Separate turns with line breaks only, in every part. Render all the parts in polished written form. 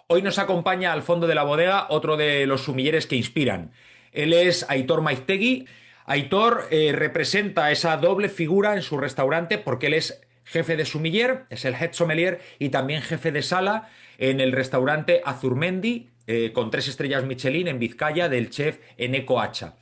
Hoy nos acompaña al fondo de la bodega otro de los sumilleres que inspiran. Él es Aitor Maiztegui. Aitor representa esa doble figura en su restaurante porque él es jefe de sumiller, es el head sommelier y también jefe de sala en el restaurante Azurmendi, con 3 estrellas Michelin en Vizcaya, del chef Eneko Hacha.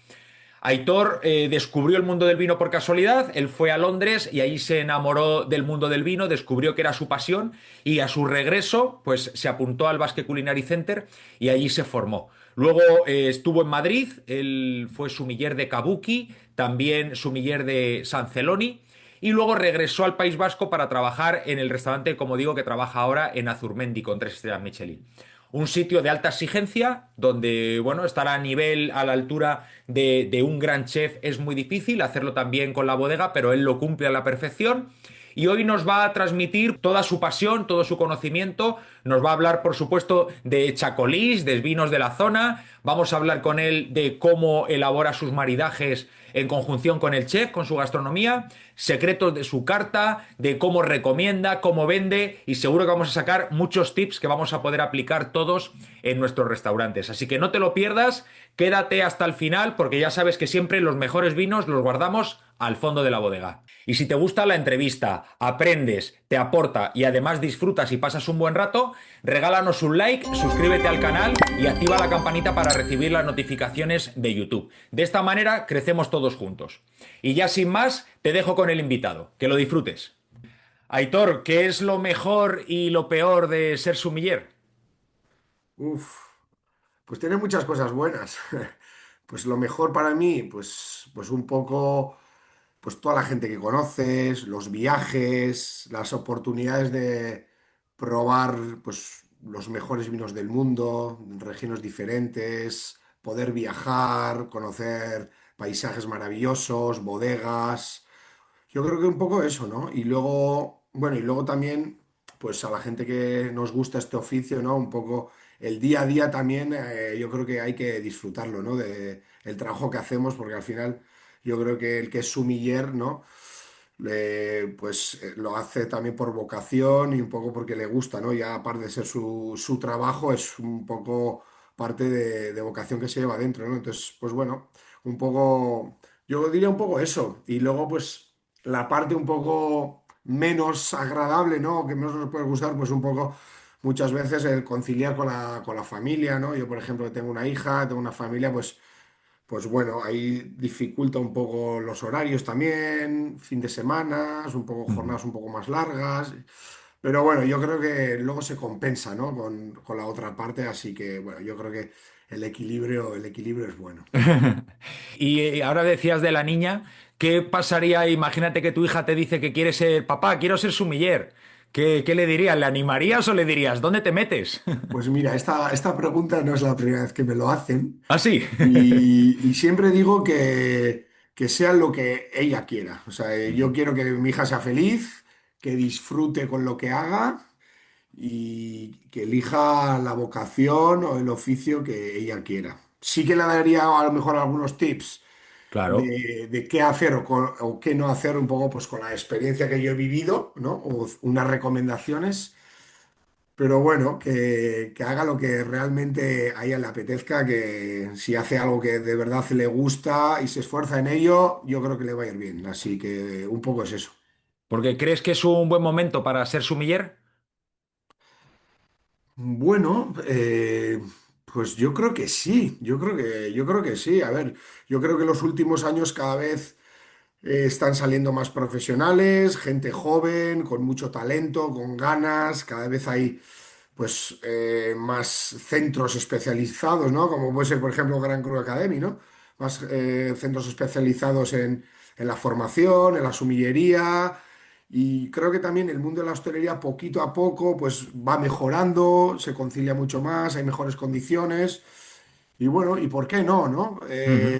Aitor descubrió el mundo del vino por casualidad, él fue a Londres y ahí se enamoró del mundo del vino, descubrió que era su pasión y a su regreso pues se apuntó al Basque Culinary Center y allí se formó. Luego estuvo en Madrid, él fue sumiller de Kabuki, también sumiller de San Celoni y luego regresó al País Vasco para trabajar en el restaurante, como digo, que trabaja ahora en Azurmendi con 3 estrellas Michelin. Un sitio de alta exigencia, donde, bueno, estar a nivel, a la altura de un gran chef es muy difícil, hacerlo también con la bodega, pero él lo cumple a la perfección. Y hoy nos va a transmitir toda su pasión, todo su conocimiento. Nos va a hablar, por supuesto, de chacolís, de vinos de la zona. Vamos a hablar con él de cómo elabora sus maridajes en conjunción con el chef, con su gastronomía, secretos de su carta, de cómo recomienda, cómo vende y seguro que vamos a sacar muchos tips que vamos a poder aplicar todos en nuestros restaurantes. Así que no te lo pierdas, quédate hasta el final porque ya sabes que siempre los mejores vinos los guardamos al fondo de la bodega. Y si te gusta la entrevista, aprendes, te aporta y además disfrutas y pasas un buen rato, regálanos un like, suscríbete al canal y activa la campanita para recibir las notificaciones de YouTube. De esta manera crecemos todos juntos. Y ya sin más, te dejo con el invitado. Que lo disfrutes. Aitor, ¿qué es lo mejor y lo peor de ser sumiller?
Uf, pues tiene muchas cosas buenas. Pues lo mejor para mí, pues un poco, pues toda la gente que conoces, los viajes, las oportunidades de probar, pues los mejores vinos del mundo, en regiones diferentes, poder viajar, conocer paisajes maravillosos, bodegas. Yo creo que un poco eso, ¿no? Y luego, bueno, y luego también, pues a la gente que nos gusta este oficio, ¿no? Un poco el día a día también, yo creo que hay que disfrutarlo, ¿no? De el trabajo que hacemos, porque al final yo creo que el que es sumiller, ¿no? Lo hace también por vocación y un poco porque le gusta, ¿no? Ya aparte de ser su trabajo, es un poco parte de vocación que se lleva dentro, ¿no? Entonces, pues bueno, un poco, yo diría un poco eso. Y luego, pues la parte un poco menos agradable, ¿no? Que menos nos puede gustar, pues un poco muchas veces el conciliar con la familia, ¿no? Yo, por ejemplo, que tengo una hija, tengo una familia, pues bueno, ahí dificulta un poco los horarios también, fin de semana, un poco jornadas un poco más largas. Pero bueno, yo creo que luego se compensa, ¿no? Con la otra parte, así que bueno, yo creo que el equilibrio es bueno.
Y ahora decías de la niña, ¿qué pasaría? Imagínate que tu hija te dice que quiere ser papá, quiero ser sumiller. ¿Qué le dirías? ¿Le animarías o le dirías, ¿dónde te metes?
Pues mira, esta pregunta no es la primera vez que me lo hacen.
¿Ah, sí?
Y siempre digo que sea lo que ella quiera. O sea, yo quiero que mi hija sea feliz, que disfrute con lo que haga y que elija la vocación o el oficio que ella quiera. Sí que le daría a lo mejor algunos tips
Claro.
de qué hacer o qué no hacer un poco pues con la experiencia que yo he vivido, ¿no? O unas recomendaciones. Pero bueno, que haga lo que realmente a ella le apetezca, que si hace algo que de verdad le gusta y se esfuerza en ello, yo creo que le va a ir bien. Así que un poco es eso.
¿Porque crees que es un buen momento para ser sumiller?
Bueno, pues yo creo que sí, yo creo que sí. A ver, yo creo que los últimos años cada vez están saliendo más profesionales, gente joven, con mucho talento, con ganas, cada vez hay más centros especializados, ¿no? Como puede ser, por ejemplo, Gran Cru Academy, ¿no? Más centros especializados en la formación, en la sumillería. Y creo que también el mundo de la hostelería poquito a poco pues va mejorando, se concilia mucho más, hay mejores condiciones. Y bueno, ¿y por qué no, no?
Ujú.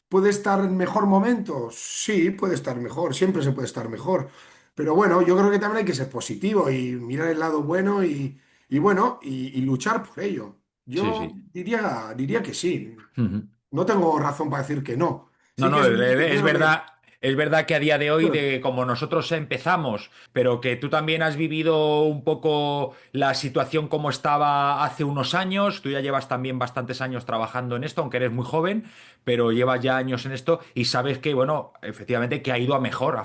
¿Puede estar en mejor momento? Sí, puede estar mejor, siempre se puede estar mejor. Pero bueno, yo creo que también hay que ser positivo y mirar el lado bueno y bueno, y luchar por ello.
Sí,
Yo
sí.
diría que sí.
Ujú.
No tengo razón para decir que no.
No,
Sí que
no,
es verdad que
es
creo que
verdad. Es verdad que a día de hoy,
Hmm.
de como nosotros empezamos, pero que tú también has vivido un poco la situación como estaba hace unos años, tú ya llevas también bastantes años trabajando en esto, aunque eres muy joven, pero llevas ya años en esto y sabes que, bueno, efectivamente que ha ido a mejor,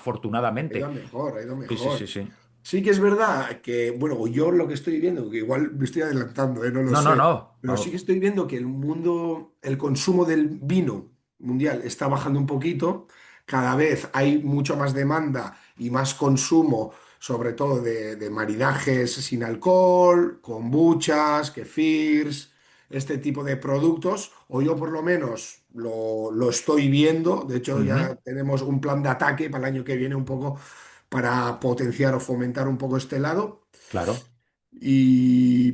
Ha ido
afortunadamente.
a mejor, ha ido a
Sí, sí, sí,
mejor.
sí.
Sí que es verdad que, bueno, yo lo que estoy viendo, que igual me estoy adelantando, no lo
No, no,
sé,
no.
pero sí que
No.
estoy viendo que el mundo, el consumo del vino mundial está bajando un poquito. Cada vez hay mucho más demanda y más consumo, sobre todo de maridajes sin alcohol, kombuchas, kefirs, este tipo de productos, o yo por lo menos lo estoy viendo. De hecho, ya
Ujú.
tenemos un plan de ataque para el año que viene un poco para potenciar o fomentar un poco este lado.
Claro.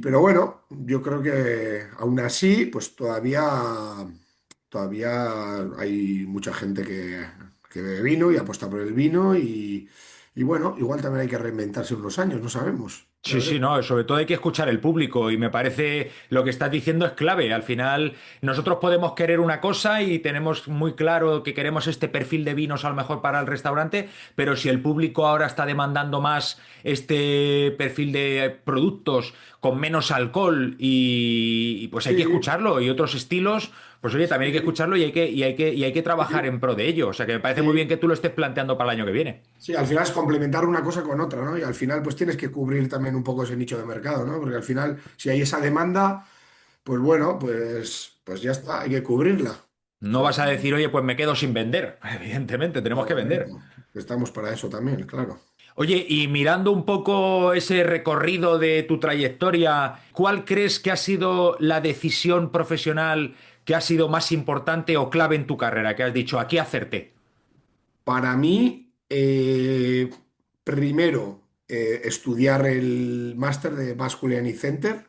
Pero bueno, yo creo que aún así, pues todavía hay mucha gente que bebe vino y apuesta por el vino y bueno, igual también hay que reinventarse unos años, no sabemos. Ya
Sí, sí,
veremos.
no, sobre todo hay que escuchar el público y me parece lo que estás diciendo es clave. Al final, nosotros podemos querer una cosa y tenemos muy claro que queremos este perfil de vinos a lo mejor para el restaurante, pero si el público ahora está demandando más este perfil de productos con menos alcohol y pues hay que
Sí,
escucharlo y otros estilos, pues oye, también hay que
sí,
escucharlo y hay que trabajar
sí,
en pro de ello. O sea que me parece muy bien
sí.
que tú lo estés planteando para el año que viene.
Sí, al final es complementar una cosa con otra, ¿no? Y al final pues tienes que cubrir también un poco ese nicho de mercado, ¿no? Porque al final, si hay esa demanda, pues bueno, pues ya está, hay que cubrirla. O
No
sea,
vas a decir, oye, pues me quedo sin vender. Evidentemente, tenemos que vender.
correcto. Estamos para eso también, claro.
Oye, y mirando un poco ese recorrido de tu trayectoria, ¿cuál crees que ha sido la decisión profesional que ha sido más importante o clave en tu carrera? Que has dicho, aquí acerté.
Para mí, primero, estudiar el máster de Basque Learning Center,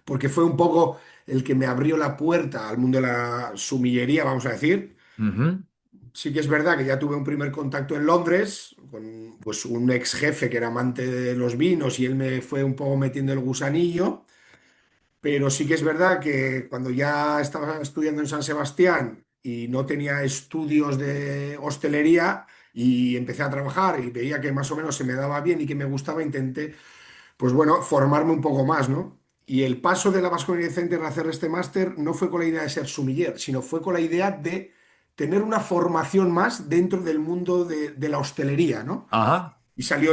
porque fue un poco el que me abrió la puerta al mundo de la sumillería, vamos a decir.
Ujú.
Sí que es verdad que ya tuve un primer contacto en Londres con pues, un ex jefe que era amante de los vinos y él me fue un poco metiendo el gusanillo. Pero sí que es verdad que cuando ya estaba estudiando en San Sebastián y no tenía estudios de hostelería y empecé a trabajar y veía que más o menos se me daba bien y que me gustaba, intenté, pues bueno, formarme un poco más, ¿no? Y el paso de la Basque Culinary Center a hacer este máster no fue con la idea de ser sumiller, sino fue con la idea de tener una formación más dentro del mundo de la hostelería, ¿no?
Ajá.
Y salió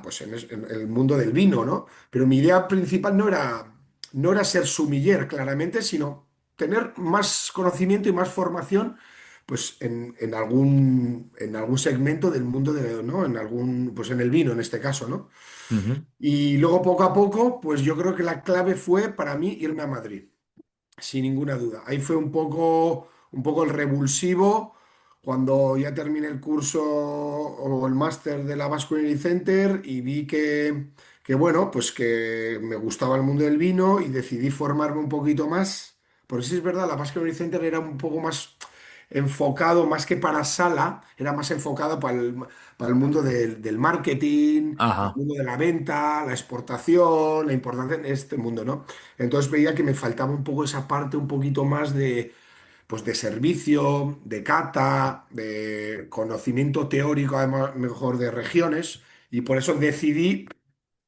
pues en el mundo del vino, ¿no? Pero mi idea principal no era ser sumiller, claramente, sino tener más conocimiento y más formación, pues en algún segmento del mundo ¿no? Pues en el vino, en este caso, ¿no?
Ujú.
Y luego, poco a poco, pues yo creo que la clave fue para mí irme a Madrid sin ninguna duda. Ahí fue un poco el revulsivo cuando ya terminé el curso o el máster de la Basque Culinary Center y vi que, bueno, pues que me gustaba el mundo del vino y decidí formarme un poquito más. Porque sí es verdad, la Basque Culinary Center era un poco más enfocado, más que para sala, era más enfocado para el mundo del marketing, el
Ajá.
mundo de la venta, la exportación, la importancia en este mundo, ¿no? Entonces veía que me faltaba un poco esa parte un poquito más pues de servicio, de cata, de conocimiento teórico, además mejor de regiones, y por eso decidí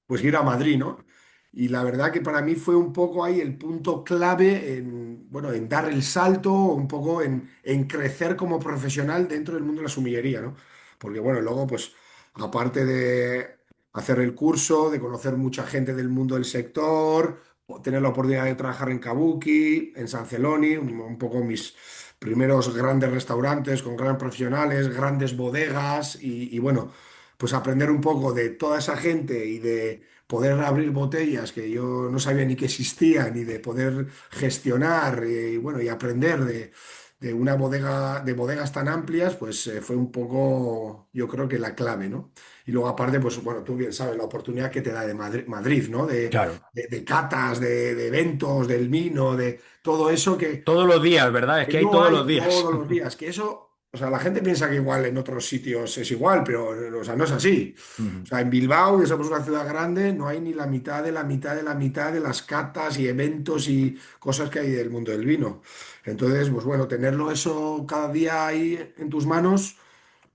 pues ir a Madrid, ¿no? Y la verdad que para mí fue un poco ahí el punto clave en, bueno, en dar el salto, un poco en crecer como profesional dentro del mundo de la sumillería, ¿no? Porque bueno, luego pues aparte de hacer el curso, de conocer mucha gente del mundo del sector, o tener la oportunidad de trabajar en Kabuki, en San Celoni, un poco mis primeros grandes restaurantes con grandes profesionales, grandes bodegas y bueno pues aprender un poco de toda esa gente y de poder abrir botellas que yo no sabía ni que existían y de poder gestionar y bueno y aprender de una bodega de bodegas tan amplias pues fue un poco yo creo que la clave, ¿no? Y luego aparte pues bueno tú bien sabes la oportunidad que te da de Madrid, ¿no? De,
Claro.
de- de catas, de eventos, del vino, de todo eso que
Todos los días, ¿verdad? Es
que
que hay
no
todos
hay
los días.
todos los días, que eso O sea, la gente piensa que igual en otros sitios es igual, pero o sea, no es así. O
Ujú.
sea, en Bilbao, que somos una ciudad grande, no hay ni la mitad de la mitad de la mitad de las catas y eventos y cosas que hay del mundo del vino. Entonces, pues bueno, tenerlo eso cada día ahí en tus manos,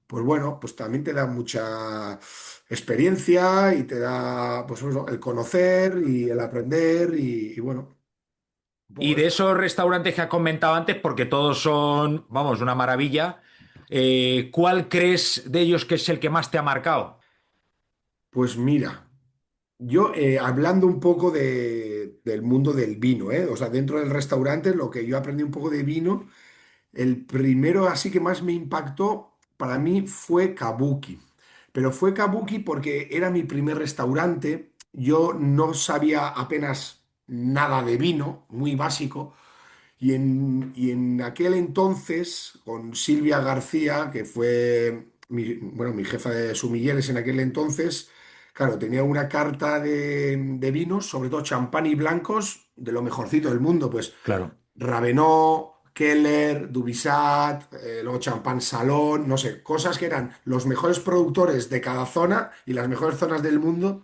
pues bueno, pues también te da mucha experiencia y te da, pues eso, el conocer y el aprender y bueno, un
Y
poco
de
eso.
esos restaurantes que has comentado antes, porque todos son, vamos, una maravilla, ¿cuál crees de ellos que es el que más te ha marcado?
Pues mira. Yo, hablando un poco del mundo del vino, ¿eh? O sea, dentro del restaurante, lo que yo aprendí un poco de vino, el primero así que más me impactó para mí fue Kabuki. Pero fue Kabuki porque era mi primer restaurante, yo no sabía apenas nada de vino, muy básico, y en aquel entonces, con Silvia García, que fue bueno, mi jefa de sumilleres en aquel entonces, claro, tenía una carta de vinos, sobre todo champán y blancos, de lo mejorcito del mundo, pues
Claro.
Ravenot, Keller, Duvisat, luego Champán Salón, no sé, cosas que eran los mejores productores de cada zona y las mejores zonas del mundo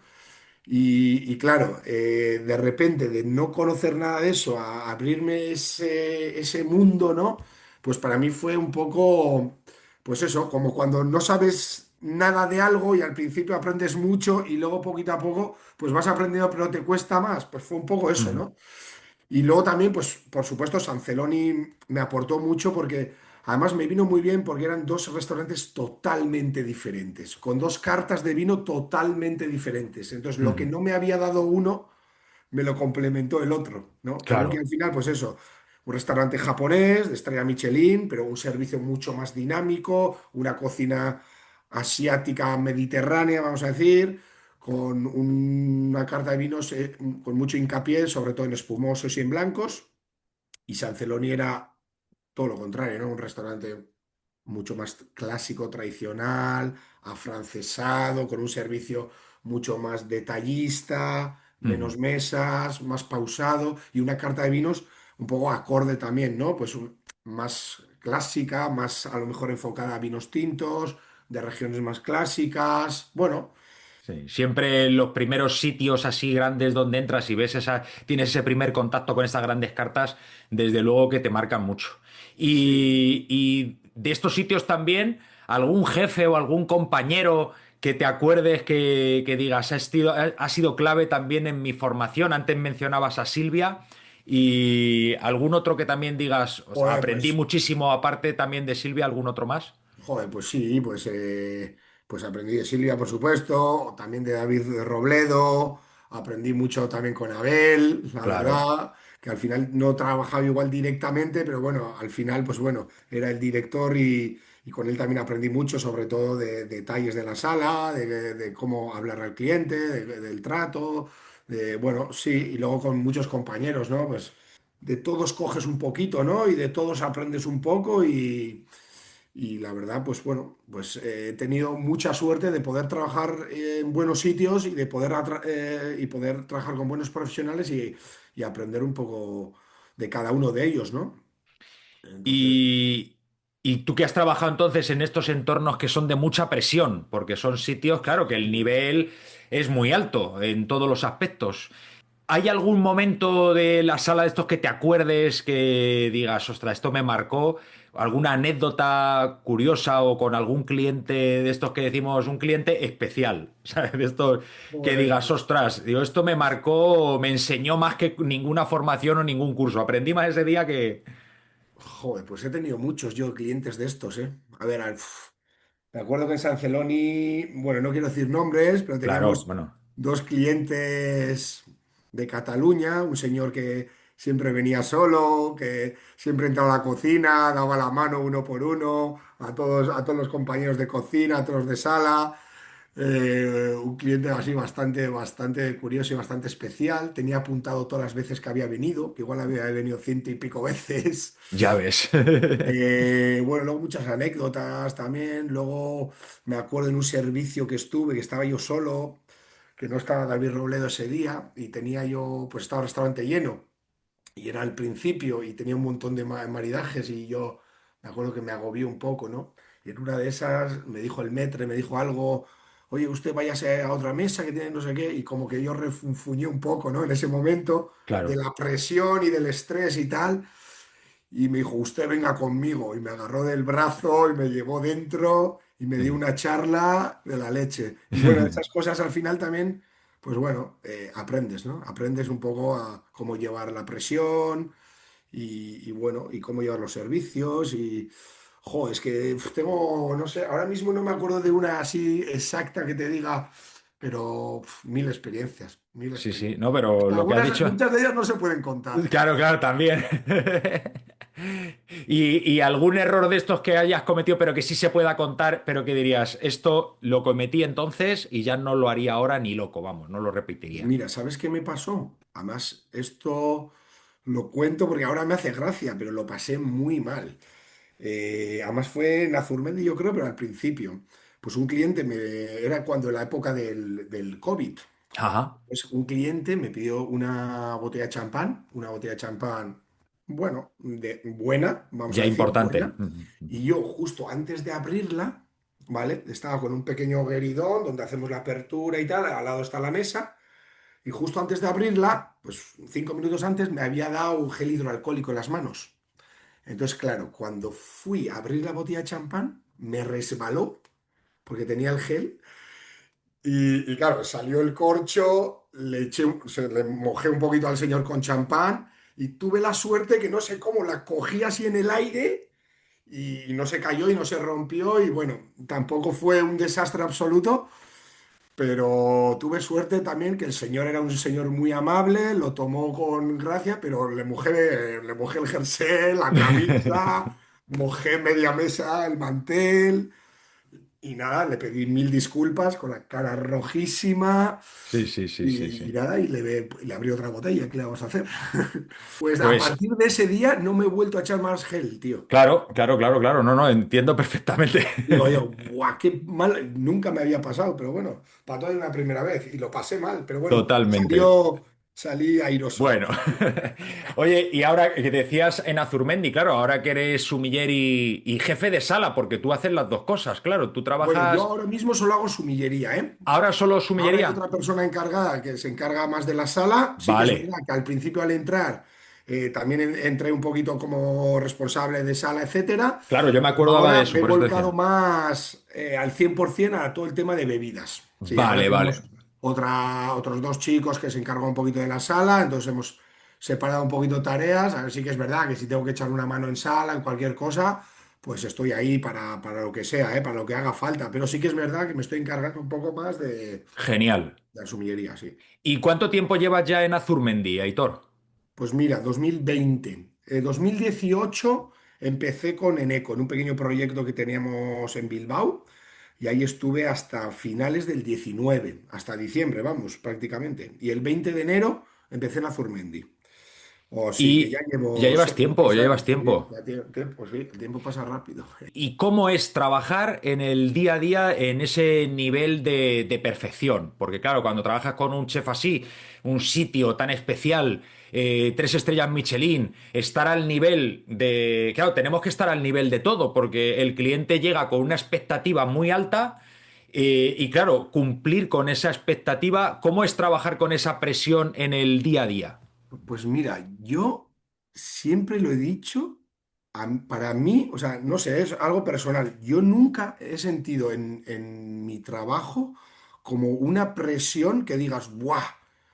y claro, de repente de no conocer nada de eso, a abrirme ese mundo, ¿no? Pues para mí fue un poco, pues eso, como cuando no sabes nada de algo y al principio aprendes mucho y luego poquito a poco, pues vas aprendiendo pero te cuesta más. Pues fue un poco eso,
Ujú,
¿no? Y luego también, pues por supuesto, Sanceloni me aportó mucho porque además me vino muy bien porque eran dos restaurantes totalmente diferentes, con dos cartas de vino totalmente diferentes. Entonces, lo que
ujú.
no me había dado uno, me lo complementó el otro, ¿no? Kabuki
Claro.
al final, pues eso, un restaurante japonés de estrella Michelin, pero un servicio mucho más dinámico, una cocina asiática mediterránea, vamos a decir, con una carta de vinos con mucho hincapié, sobre todo en espumosos y en blancos. Y Sanceloni era todo lo contrario, ¿no? Un restaurante mucho más clásico, tradicional, afrancesado, con un servicio mucho más detallista,
Ujú.
menos mesas, más pausado y una carta de vinos un poco acorde también, ¿no? Pues más clásica, más a lo mejor enfocada a vinos tintos, de regiones más clásicas. Bueno,
Sí, siempre los primeros sitios así grandes donde entras y ves esa, tienes ese primer contacto con estas grandes cartas, desde luego que te marcan mucho.
sí.
Y de estos sitios también, algún jefe o algún compañero que te acuerdes que digas, ha sido clave también en mi formación. Antes mencionabas a Silvia y algún otro que también digas, o sea,
Joder,
aprendí
pues
muchísimo aparte también de Silvia, algún otro más.
Joder, pues sí, pues aprendí de Silvia, por supuesto, también de David Robledo, aprendí mucho también con Abel, la
Claro.
verdad, que al final no trabajaba igual directamente, pero bueno, al final, pues bueno, era el director y con él también aprendí mucho, sobre todo de detalles de la sala, de cómo hablar al cliente, del trato, bueno, sí, y luego con muchos compañeros, ¿no? Pues de todos coges un poquito, ¿no? Y de todos aprendes un poco y la verdad, pues bueno, pues he tenido mucha suerte de poder trabajar en buenos sitios y de poder, y poder trabajar con buenos profesionales y aprender un poco de cada uno de ellos, ¿no? Entonces,
Y, y tú que has trabajado entonces en estos entornos que son de mucha presión, porque son sitios, claro, que el nivel es muy alto en todos los aspectos. ¿Hay algún momento de la sala de estos que te acuerdes que digas, ostras, esto me marcó? ¿Alguna anécdota curiosa o con algún cliente de estos que decimos un cliente especial? ¿Sabes? De estos que digas,
pues,
ostras, digo, esto me marcó, me enseñó más que ninguna formación o ningún curso. Aprendí más ese día que...
joder, pues he tenido muchos yo clientes de estos, ¿eh? A ver, me acuerdo que en San Celoni, bueno, no quiero decir nombres, pero
Claro,
teníamos
bueno.
dos clientes de Cataluña, un señor que siempre venía solo, que siempre entraba a la cocina, daba la mano uno por uno, a todos los compañeros de cocina, a todos de sala. Un cliente así bastante, bastante curioso y bastante especial. Tenía apuntado todas las veces que había venido, que igual había venido ciento y pico veces.
Ya ves.
Bueno, luego muchas anécdotas también. Luego me acuerdo en un servicio que estuve, que estaba yo solo, que no estaba David Robledo ese día, y tenía yo, pues estaba el restaurante lleno, y era al principio, y tenía un montón de maridajes, y yo me acuerdo que me agobié un poco, ¿no? Y en una de esas me dijo el metre, me dijo algo, oye, usted váyase a otra mesa que tiene no sé qué, y como que yo refunfuñé un poco, ¿no? En ese momento de
Claro.
la presión y del estrés y tal, y me dijo, usted venga conmigo, y me agarró del brazo y me llevó dentro y me dio
Sí.
una charla de la leche. Y bueno, esas cosas al final también, pues bueno, aprendes, ¿no? Aprendes un poco a cómo llevar la presión y bueno, y cómo llevar los servicios y... Jo, es que tengo, no sé, ahora mismo no me acuerdo de una así exacta que te diga, pero mil experiencias, mil
Sí, sí,
experiencias.
no, pero lo que has
Algunas,
dicho.
muchas de ellas no se pueden contar.
Claro, claro, también. Y algún error de estos que hayas cometido, pero que sí se pueda contar, pero que dirías, esto lo cometí entonces y ya no lo haría ahora ni loco, vamos, no lo
Pues
repetiría.
mira, ¿sabes qué me pasó? Además, esto lo cuento porque ahora me hace gracia, pero lo pasé muy mal. Además fue en Azurmendi, yo creo, pero al principio. Pues un cliente me... Era cuando la época del COVID.
Ajá,
Pues un cliente me pidió una botella de champán, bueno, buena, vamos a
ya
decir,
importante.
buena. Y yo justo antes de abrirla, ¿vale? Estaba con un pequeño gueridón donde hacemos la apertura y tal, al lado está la mesa. Y justo antes de abrirla, pues 5 minutos antes, me había dado un gel hidroalcohólico en las manos. Entonces, claro, cuando fui a abrir la botella de champán, me resbaló porque tenía el gel y claro, salió el corcho, le mojé un poquito al señor con champán y tuve la suerte que no sé cómo la cogí así en el aire y no se cayó y no se rompió y bueno, tampoco fue un desastre absoluto, pero tuve suerte también que el señor era un señor muy amable, lo tomó con gracia, pero le mojé el jersey, la camisa, mojé media mesa, el mantel. Y nada, le pedí mil disculpas con la cara rojísima
Sí, sí, sí, sí,
y
sí.
nada, y le abrí otra botella. ¿Qué le vamos a hacer? Pues a
Pues
partir de ese día no me he vuelto a echar más gel, tío.
claro, claro, claro, claro, no, no, entiendo perfectamente.
Digo yo, ¡buah, qué mal! Nunca me había pasado, pero bueno, para todo es una primera vez y lo pasé mal, pero bueno,
Totalmente.
salí airoso.
Bueno, oye, y ahora que decías en Azurmendi, claro, ahora que eres sumiller y jefe de sala, porque tú haces las dos cosas, claro, tú
Bueno, yo
trabajas
ahora mismo solo hago sumillería, ¿eh?
ahora solo
Ahora hay
sumillería.
otra persona encargada que se encarga más de la sala. Sí que es
Vale,
verdad que al principio al entrar también entré un poquito como responsable de sala, etcétera.
claro, yo me
Pero
acordaba de
ahora
eso,
me he
por eso te
volcado
decía.
más al 100% a todo el tema de bebidas. Sí, ahora
Vale, vale,
tenemos otros dos chicos que se encargan un poquito de la sala, entonces hemos separado un poquito tareas. A ver, sí que es verdad que si tengo que echar una mano en sala, en cualquier cosa, pues estoy ahí para lo que sea, para lo que haga falta. Pero sí que es verdad que me estoy encargando un poco más
genial.
de la sumillería, sí.
¿Y cuánto tiempo llevas ya en Azurmendi, Aitor?
Pues mira, 2020. 2018 empecé con Eneco, en un pequeño proyecto que teníamos en Bilbao, y ahí estuve hasta finales del 19, hasta diciembre, vamos, prácticamente. Y el 20 de enero empecé en Azurmendi. O sí, que ya
Y ya
llevo
llevas tiempo,
seis
ya llevas
años. Sí,
tiempo.
ya tiempo, sí, el tiempo pasa rápido.
¿Y cómo es trabajar en el día a día en ese nivel de perfección? Porque claro, cuando trabajas con un chef así, un sitio tan especial, 3 estrellas Michelin, estar al nivel de... Claro, tenemos que estar al nivel de todo, porque el cliente llega con una expectativa muy alta y claro, cumplir con esa expectativa, ¿cómo es trabajar con esa presión en el día a día?
Pues mira, yo siempre lo he dicho, para mí, o sea, no sé, es algo personal. Yo nunca he sentido en mi trabajo como una presión que digas, ¡buah!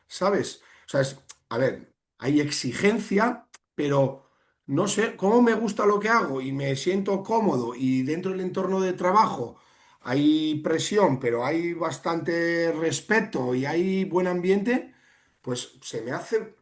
¿Sabes? O sea, a ver, hay exigencia, pero no sé, cómo me gusta lo que hago y me siento cómodo y dentro del entorno de trabajo hay presión, pero hay bastante respeto y hay buen ambiente, pues se me hace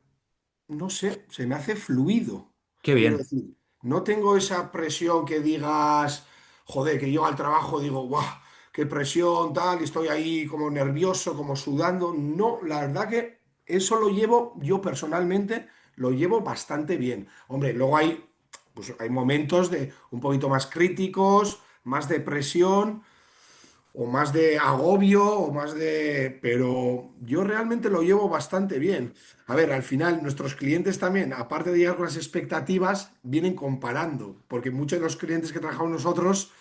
no sé, se me hace fluido.
Qué
Quiero
bien,
decir, no tengo esa presión que digas, joder, que yo al trabajo digo, guau, qué presión, tal, y estoy ahí como nervioso, como sudando. No, la verdad que eso lo llevo, yo personalmente, lo llevo bastante bien. Hombre, luego pues hay momentos de un poquito más críticos, más de presión. o más de agobio, o más de... Pero yo realmente lo llevo bastante bien. A ver, al final nuestros clientes también, aparte de llegar con las expectativas, vienen comparando, porque muchos de los clientes que trabajamos nosotros,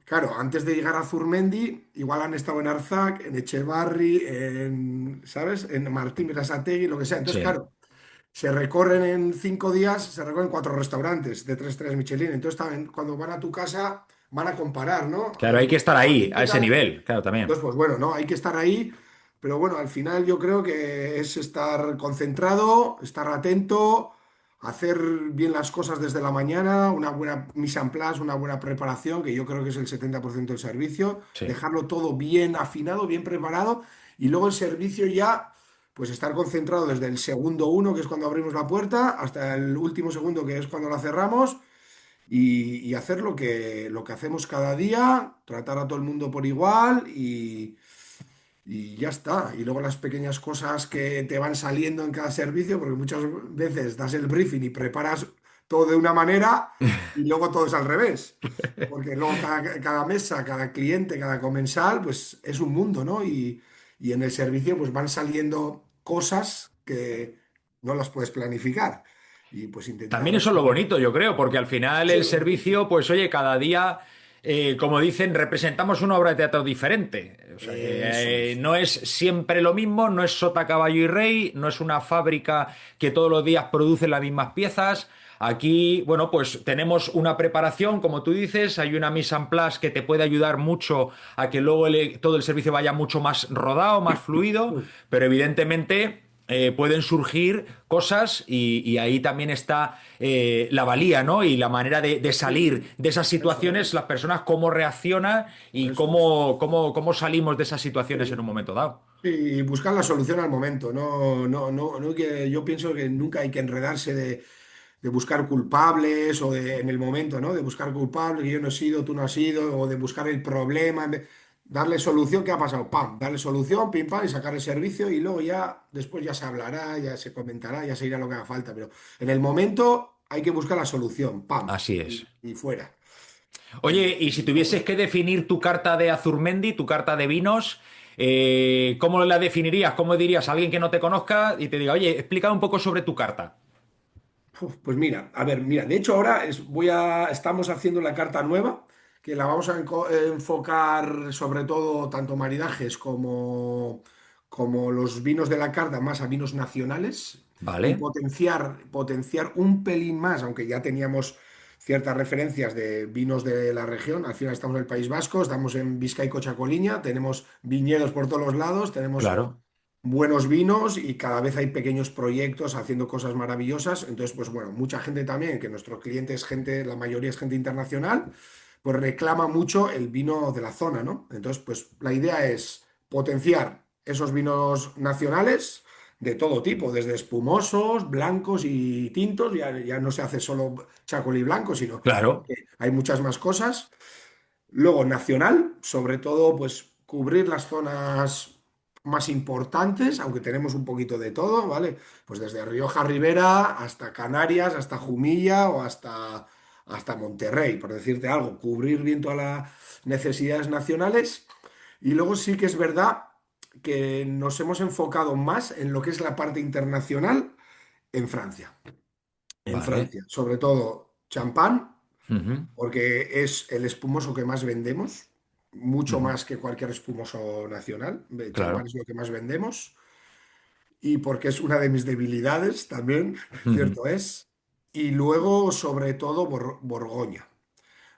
claro, antes de llegar a Zurmendi, igual han estado en Arzac, en Echevarri, en, ¿sabes? En Martín Berasategui, lo que sea. Entonces,
Sí.
claro, se recorren en 5 días, se recorren 4 restaurantes de 3 estrellas Michelin. Entonces, también cuando van a tu casa, van a comparar, ¿no?
Claro, hay que estar ahí,
Joaquín,
a
¿qué
ese
tal?
nivel, claro, también.
Entonces, pues bueno, ¿no? Hay que estar ahí, pero bueno, al final yo creo que es estar concentrado, estar atento, hacer bien las cosas desde la mañana, una buena mise en place, una buena preparación, que yo creo que es el 70% del servicio,
Sí.
dejarlo todo bien afinado, bien preparado, y luego el servicio ya, pues estar concentrado desde el segundo uno, que es cuando abrimos la puerta, hasta el último segundo, que es cuando la cerramos y hacer lo que hacemos cada día, tratar a todo el mundo por igual y ya está. Y luego las pequeñas cosas que te van saliendo en cada servicio, porque muchas veces das el briefing y preparas todo de una manera y luego todo es al revés. Porque luego cada mesa, cada cliente, cada comensal, pues es un mundo, ¿no? Y en el servicio pues van saliendo cosas que no las puedes planificar. Y pues
También
intentar...
eso es lo bonito, yo creo, porque al final
Eso
el
es lo bonito.
servicio, pues oye, cada día, como dicen, representamos una obra de teatro diferente. O sea,
Eso es.
no es siempre lo mismo, no es sota, caballo y rey, no es una fábrica que todos los días produce las mismas piezas. Aquí, bueno, pues tenemos una preparación, como tú dices, hay una mise en place que te puede ayudar mucho a que luego todo el servicio vaya mucho más rodado, más fluido, pero evidentemente pueden surgir cosas y ahí también está la valía, ¿no? Y la manera de
Sí,
salir de esas
eso
situaciones, las
es.
personas cómo reaccionan y
Eso es.
cómo salimos de esas situaciones en
Sí.
un momento dado.
Y buscar la solución al momento. No, no, no, no que yo pienso que nunca hay que enredarse de buscar culpables o de, en el momento, ¿no? De buscar culpables, que yo no he sido, tú no has sido, o de buscar el problema, darle solución, ¿qué ha pasado? Pam, darle solución, pim, pam, y sacar el servicio y luego ya, después ya se hablará, ya se comentará, ya se irá lo que haga falta. Pero en el momento hay que buscar la solución, pam,
Así es.
y fuera.
Oye, y si
Un poco
tuvieses
eso.
que definir tu carta de Azurmendi, tu carta de vinos, ¿cómo la definirías? ¿Cómo dirías a alguien que no te conozca y te diga, oye, explica un poco sobre tu carta?
Uf, pues mira, a ver, mira, de hecho ahora estamos haciendo la carta nueva, que la vamos a enfocar sobre todo tanto maridajes como los vinos de la carta, más a vinos nacionales, y
¿Vale?
potenciar un pelín más, aunque ya teníamos ciertas referencias de vinos de la región. Al final estamos en el País Vasco, estamos en Vizcaya y Cocha-Coruña, tenemos viñedos por todos los lados, tenemos
Claro.
buenos vinos y cada vez hay pequeños proyectos haciendo cosas maravillosas. Entonces, pues bueno, mucha gente también, que nuestro cliente es gente, la mayoría es gente internacional, pues reclama mucho el vino de la zona, ¿no? Entonces, pues la idea es potenciar esos vinos nacionales de todo tipo, desde espumosos, blancos y tintos, ya no se hace solo chacolí blanco, sino
Claro.
que hay muchas más cosas. Luego, nacional, sobre todo, pues cubrir las zonas más importantes, aunque tenemos un poquito de todo, ¿vale? Pues desde Rioja Ribera hasta Canarias, hasta Jumilla o hasta Monterrey, por decirte algo, cubrir bien todas las necesidades nacionales. Y luego sí que es verdad que nos hemos enfocado más en lo que es la parte internacional en Francia. En
Vale.
Francia, sobre todo champán
Ujú,
porque es el espumoso que más vendemos, mucho
ujú.
más que cualquier espumoso nacional. Champán
Claro.
es lo que más vendemos y porque es una de mis debilidades también,
Ujú.
cierto es. Y luego, sobre todo, Borgoña.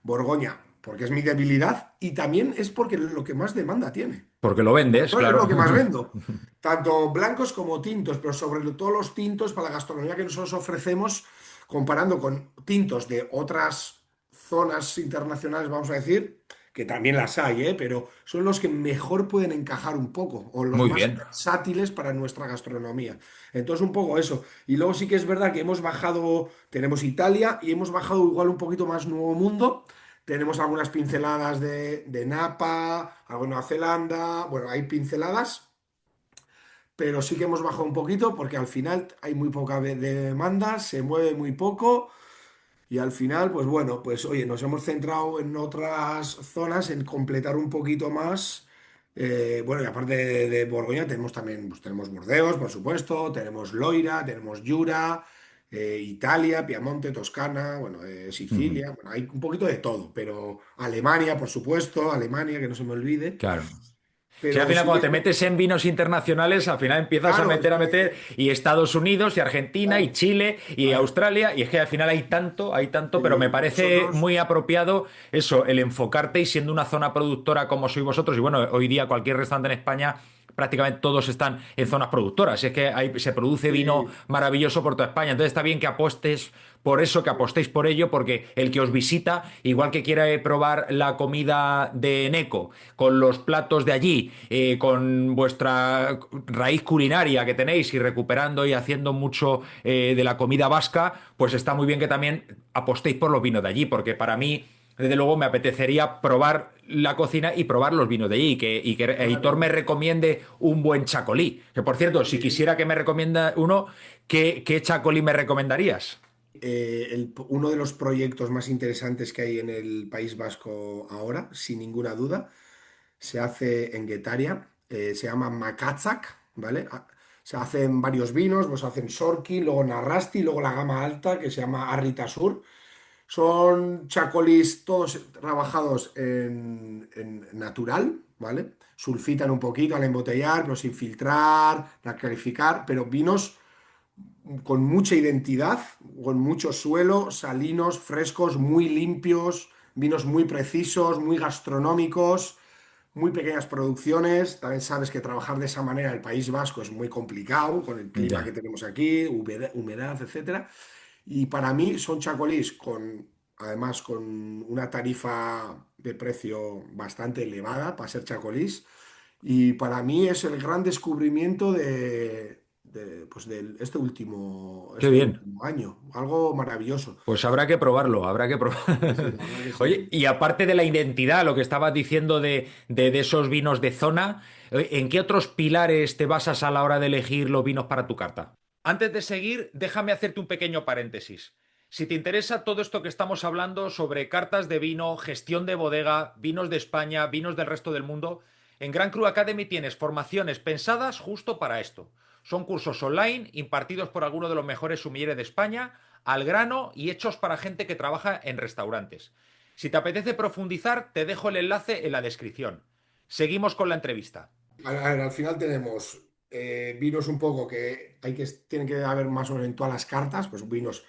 Borgoña, porque es mi debilidad y también es porque lo que más demanda tiene.
Porque lo vendes,
No es lo
claro.
que más vendo. Tanto blancos como tintos, pero sobre todo los tintos para la gastronomía que nosotros ofrecemos, comparando con tintos de otras zonas internacionales, vamos a decir, que también las hay, ¿eh? Pero son los que mejor pueden encajar un poco, o los
Muy
más
bien.
versátiles para nuestra gastronomía. Entonces, un poco eso. Y luego sí que es verdad que hemos bajado, tenemos Italia y hemos bajado igual un poquito más Nuevo Mundo. Tenemos algunas pinceladas de Napa, algo de Nueva Zelanda, bueno, hay pinceladas, pero sí que hemos bajado un poquito porque al final hay muy poca demanda, se mueve muy poco Y al final, pues bueno, pues oye, nos hemos centrado en otras zonas, en completar un poquito más. Bueno, y aparte de Borgoña tenemos también, pues tenemos Burdeos, por supuesto, tenemos Loira, tenemos Jura, Italia, Piamonte, Toscana, bueno,
Ujú.
Sicilia, bueno, hay un poquito de todo, pero Alemania, por supuesto, Alemania, que no se me olvide.
Claro. Sí, al
Pero
final
sí que
cuando
es
te metes en vinos internacionales, al final empiezas
claro, es
a meter,
que,
y Estados Unidos, y Argentina, y
claro,
Chile, y
claro,
Australia, y es que al final hay tanto, pero me parece
nosotros,
muy apropiado eso, el enfocarte y siendo una zona productora como sois vosotros, y bueno, hoy día cualquier restaurante en España, prácticamente todos están en zonas productoras, es que se produce vino
sí,
maravilloso por toda España, entonces está bien que apuestes por eso, que apostéis por ello, porque el que os visita, igual que quiere probar la comida de Eneco, con los platos de allí, con vuestra raíz culinaria que tenéis y recuperando y haciendo mucho de la comida vasca, pues está muy bien que también apostéis por los vinos de allí, porque para mí, desde luego, me apetecería probar la cocina y probar los vinos de allí, y que Heitor me
claro.
recomiende un buen chacolí. Que por cierto, si quisiera que me recomienda uno, ¿qué chacolí me recomendarías?
Uno de los proyectos más interesantes que hay en el País Vasco ahora, sin ninguna duda, se hace en Guetaria, se llama Makatzak, ¿vale? Se hacen varios vinos, pues hacen Sorki, luego Narrasti, luego la gama alta que se llama Arritasur. Son chacolís todos trabajados en natural, ¿vale? Sulfitan un poquito al embotellar, pero sin filtrar, la clarificar, pero vinos con mucha identidad, con mucho suelo, salinos, frescos, muy limpios, vinos muy precisos, muy gastronómicos, muy pequeñas producciones. También sabes que trabajar de esa manera en el País Vasco es muy complicado con el clima que
Ya.
tenemos aquí, humedad, etcétera. Y para mí son chacolís además con una tarifa de precio bastante elevada para ser chacolís. Y para mí es el gran descubrimiento pues de
Qué
este
bien.
último año. Algo maravilloso.
Pues habrá que probarlo, habrá que
Sí, sí,
probarlo.
la verdad que
Oye,
sí.
y aparte de la identidad, lo que estabas diciendo de esos vinos de zona, ¿en qué otros pilares te basas a la hora de elegir los vinos para tu carta? Antes de seguir, déjame hacerte un pequeño paréntesis. Si te interesa todo esto que estamos hablando sobre cartas de vino, gestión de bodega, vinos de España, vinos del resto del mundo, en Gran Cru Academy tienes formaciones pensadas justo para esto. Son cursos online impartidos por algunos de los mejores sumilleres de España, al grano y hechos para gente que trabaja en restaurantes. Si te apetece profundizar, te dejo el enlace en la descripción. Seguimos con la entrevista.
A ver, al final tenemos vinos un poco tienen que haber más o menos en todas las cartas, pues vinos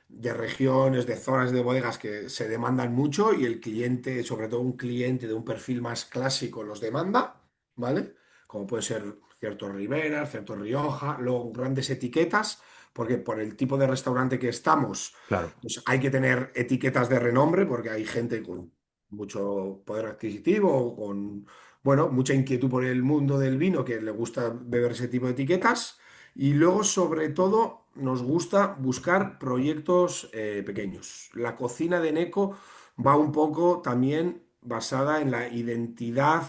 de regiones, de zonas de bodegas que se demandan mucho y el cliente, sobre todo un cliente de un perfil más clásico, los demanda, ¿vale? Como puede ser cierto Ribera, cierto Rioja, luego grandes etiquetas, porque por el tipo de restaurante que estamos,
Claro.
pues hay que tener etiquetas de renombre, porque hay gente con mucho poder adquisitivo, con, bueno, mucha inquietud por el mundo del vino que le gusta beber ese tipo de etiquetas. Y luego, sobre todo, nos gusta buscar proyectos pequeños. La cocina de Neco va un poco también basada en la identidad,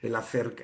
en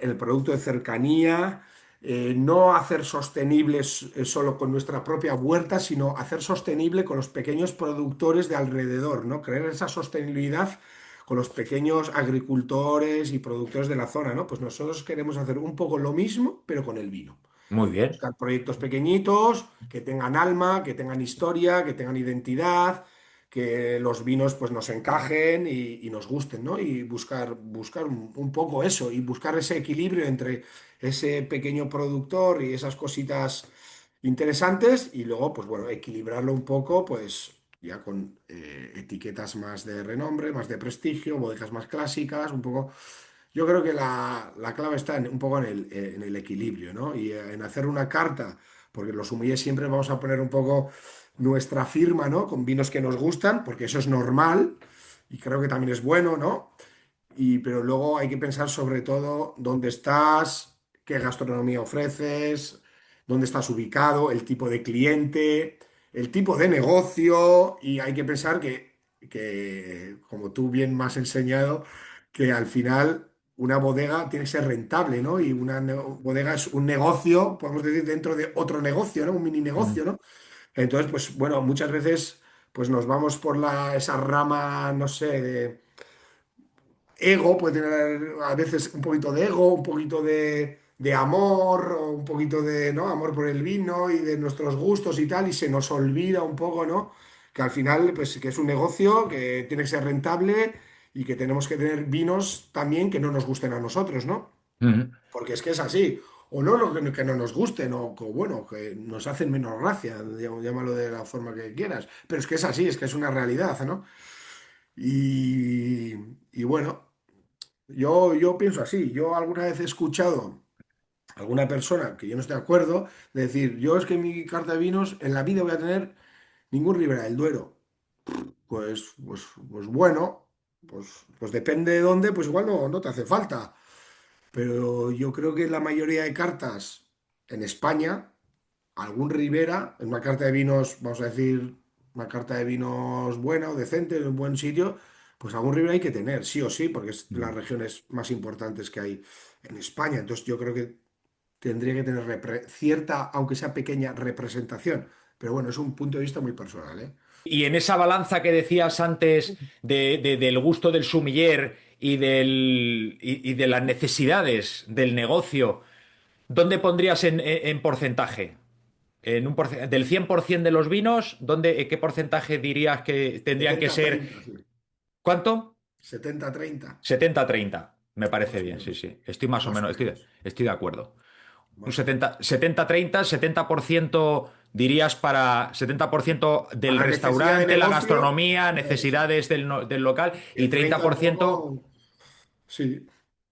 el producto de cercanía, no hacer sostenibles solo con nuestra propia huerta, sino hacer sostenible con los pequeños productores de alrededor, ¿no? Crear esa sostenibilidad con los pequeños agricultores y productores de la zona, ¿no? Pues nosotros queremos hacer un poco lo mismo, pero con el vino.
Muy bien.
Buscar proyectos pequeñitos, que tengan alma, que tengan historia, que tengan identidad, que los vinos pues nos encajen y nos gusten, ¿no? Y buscar un poco eso y buscar ese equilibrio entre ese pequeño productor y esas cositas interesantes y luego, pues bueno, equilibrarlo un poco, pues ya con etiquetas más de renombre, más de prestigio, bodegas más clásicas, un poco yo creo que la clave está un poco en el equilibrio, ¿no? Y en hacer una carta, porque los sommeliers siempre vamos a poner un poco nuestra firma, ¿no? Con vinos que nos gustan, porque eso es normal y creo que también es bueno, ¿no? Pero luego hay que pensar sobre todo dónde estás, qué gastronomía ofreces, dónde estás ubicado, el tipo de cliente, el tipo de negocio y hay que pensar como tú bien me has enseñado, que al final una bodega tiene que ser rentable, ¿no? Y una bodega es un negocio, podemos decir, dentro de otro negocio, ¿no? Un mini negocio,
Mm.
¿no? Entonces, pues bueno, muchas veces pues nos vamos por esa rama, no sé, de ego, puede tener a veces un poquito de ego, un poquito de amor, o un poquito de, ¿no? Amor por el vino y de nuestros gustos y tal, y se nos olvida un poco, ¿no? Que al final, pues que es un negocio, que tiene que ser rentable y que tenemos que tener vinos también que no nos gusten a nosotros, ¿no?
Ujú.
Porque es que es así. O no, que no nos gusten, o que, bueno, que nos hacen menos gracia, llámalo de la forma que quieras. Pero es que es así, es que es una realidad, ¿no? Y, y bueno. Yo pienso así. Yo alguna vez he escuchado a alguna persona que yo no estoy de acuerdo de decir, yo es que en mi carta de vinos en la vida voy a tener ningún Ribera del Duero. Pues bueno, pues depende de dónde, pues igual no te hace falta. Pero yo creo que la mayoría de cartas en España, algún Ribera, en una carta de vinos, vamos a decir, una carta de vinos buena o decente, en un buen sitio, pues algún Ribera hay que tener, sí o sí, porque es las
Ujú.
regiones más importantes que hay en España. Entonces yo creo que tendría que tener cierta, aunque sea pequeña, representación. Pero bueno, es un punto de vista muy personal, ¿eh?
Y en esa balanza que decías antes del gusto del sumiller y de las necesidades del negocio, ¿dónde pondrías en porcentaje? Del 100% de los vinos, ¿qué porcentaje dirías que tendrían que
setenta
ser?
treinta sí.
¿Cuánto?
70-30
70-30. Me parece
más o
bien, sí,
menos.
sí. Estoy más o
Más o
menos,
menos.
estoy de acuerdo. Un
Más o menos.
70-30, 70% dirías para 70% del
Para necesidad de
restaurante, la
negocio,
gastronomía,
eso.
necesidades del local
Y
y
el 30 un
30%
poco, sí.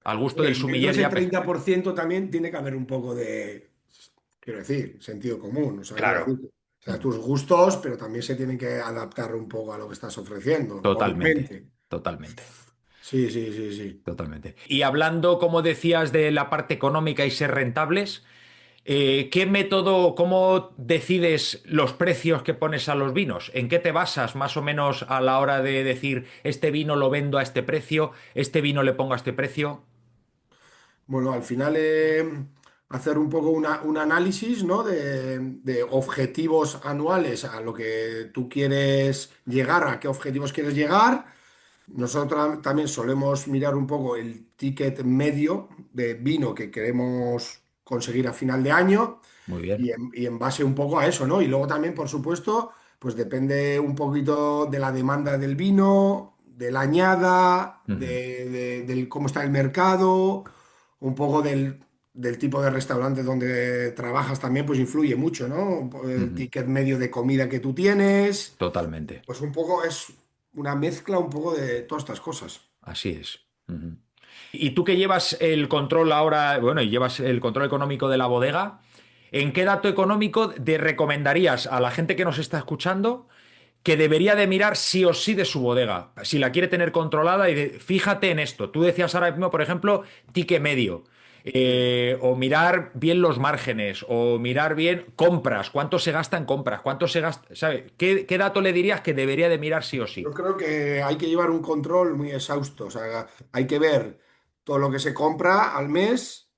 al gusto
Hombre,
del
y dentro de
sumiller
ese
ya.
30% también tiene que haber un poco de, quiero decir, sentido común. O sea, quiero
Claro.
decir, o sea, tus gustos, pero también se tienen que adaptar un poco a lo que estás ofreciendo,
Totalmente,
obviamente.
totalmente.
Sí, sí, sí, sí.
Totalmente. Y hablando, como decías, de la parte económica y ser rentables, ¿qué método, cómo decides los precios que pones a los vinos? ¿En qué te basas más o menos a la hora de decir, este vino lo vendo a este precio, este vino le pongo a este precio?
Bueno, al final hacer un poco un análisis, ¿no? de objetivos anuales a lo que tú quieres llegar, a qué objetivos quieres llegar. Nosotros también solemos mirar un poco el ticket medio de vino que queremos conseguir a final de año
Muy bien.
y en base un poco a eso, ¿no? Y luego también, por supuesto, pues depende un poquito de la demanda del vino, de la añada,
Ujú,
del cómo está el mercado, un poco del tipo de restaurante donde trabajas también, pues influye mucho, ¿no? El
ujú.
ticket medio de comida que tú tienes,
Totalmente.
pues un poco es una mezcla un poco de todas estas cosas.
Así es. Ujú. Y tú que llevas el control ahora, bueno, y llevas el control económico de la bodega, ¿en qué dato económico te recomendarías a la gente que nos está escuchando que debería de mirar sí o sí de su bodega? Si la quiere tener controlada fíjate en esto. Tú decías ahora mismo, por ejemplo, tique medio.
Sí.
O mirar bien los márgenes, o mirar bien compras, cuánto se gasta en compras, cuánto se gasta, ¿sabes? ¿Qué dato le dirías que debería de mirar sí o
Yo
sí?
creo que hay que llevar un control muy exhausto, o sea, hay que ver todo lo que se compra al mes,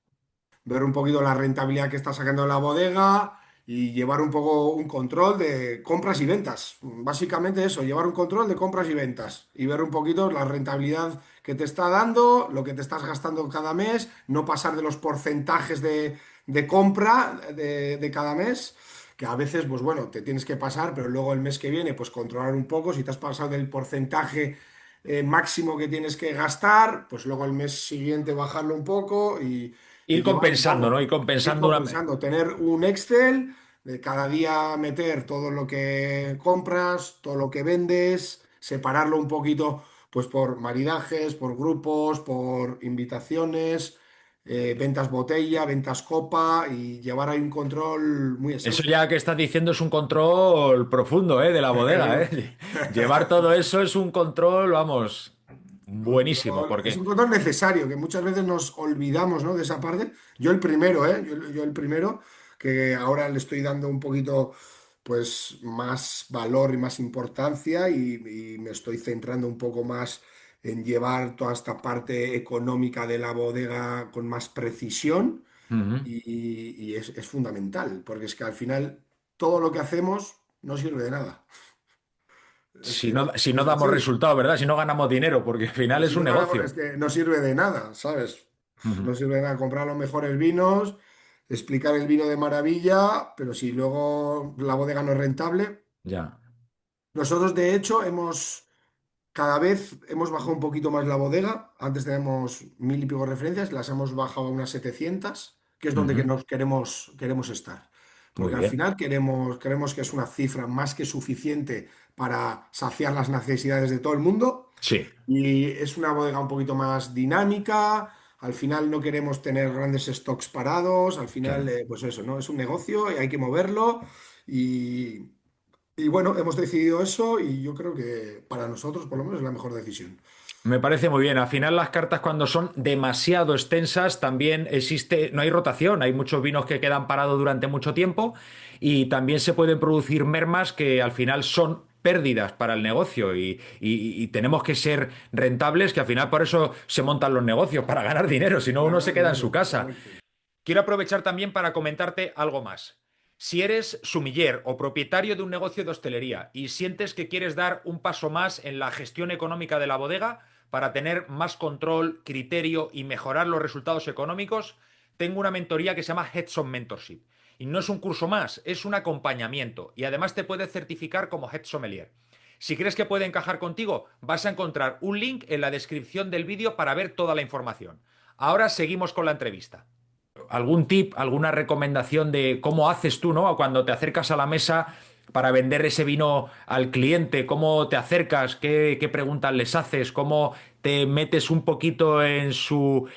ver un poquito la rentabilidad que está sacando de la bodega y llevar un poco un control de compras y ventas. Básicamente eso, llevar un control de compras y ventas y ver un poquito la rentabilidad que te está dando, lo que te estás gastando cada mes, no pasar de los porcentajes de compra de cada mes. Que a veces, pues bueno, te tienes que pasar, pero luego el mes que viene, pues controlar un poco. Si te has pasado del porcentaje máximo que tienes que gastar, pues luego el mes siguiente bajarlo un poco y
Ir
llevar un
compensando, ¿no?
poco,
Ir
ir
compensando una.
compensando, tener un Excel de cada día meter todo lo que compras, todo lo que vendes, separarlo un poquito, pues por maridajes, por grupos, por invitaciones, ventas botella, ventas copa y llevar ahí un control muy
Eso
exhausto.
ya que estás diciendo es un control profundo, de la bodega, ¿eh? Llevar todo eso es un control, vamos, buenísimo,
Es
porque.
un control necesario, que muchas veces nos olvidamos, ¿no? de esa parte. Yo el primero, ¿eh? Yo el primero, que ahora le estoy dando un poquito, pues, más valor y más importancia y me estoy centrando un poco más en llevar toda esta parte económica de la bodega con más precisión
Ujú.
y es fundamental, porque es que al final todo lo que hacemos no sirve de nada. Es
Si
que
no, si no
es
damos
así.
resultado, ¿verdad? Si no ganamos dinero, porque al final
Pues
es
si
un
no ganamos, es
negocio.
que no sirve de nada, ¿sabes?
Ujú.
No sirve de nada comprar los mejores vinos, explicar el vino de maravilla, pero si luego la bodega no es rentable.
Ya.
Nosotros, de hecho, cada vez hemos bajado un poquito más la bodega. Antes teníamos mil y pico referencias, las hemos bajado a unas 700, que es donde que
Ujú.
nos queremos estar.
Muy
Porque al
bien.
final queremos que es una cifra más que suficiente para saciar las necesidades de todo el mundo.
Sí.
Y es una bodega un poquito más dinámica. Al final no queremos tener grandes stocks parados. Al final,
Claro.
pues eso, ¿no? Es un negocio y hay que moverlo. Y, y bueno, hemos decidido eso y yo creo que para nosotros por lo menos es la mejor decisión.
Me parece muy bien. Al final las cartas cuando son demasiado extensas también existe, no hay rotación, hay muchos vinos que quedan parados durante mucho tiempo y también se pueden producir mermas que al final son pérdidas para el negocio y tenemos que ser rentables, que al final por eso se montan los negocios, para ganar dinero, si no
Para
uno se
ganar
queda en su
dinero,
casa.
correcto.
Quiero aprovechar también para comentarte algo más. Si eres sumiller o propietario de un negocio de hostelería y sientes que quieres dar un paso más en la gestión económica de la bodega para tener más control, criterio y mejorar los resultados económicos, tengo una mentoría que se llama Headson Mentorship. Y no es un curso más, es un acompañamiento y además te puedes certificar como Head Sommelier. Si crees que puede encajar contigo, vas a encontrar un link en la descripción del vídeo para ver toda la información. Ahora seguimos con la entrevista. ¿Algún tip, alguna recomendación de cómo haces tú, ¿no? Cuando te acercas a la mesa para vender ese vino al cliente, cómo te acercas, qué preguntas les haces, cómo te metes un poquito en su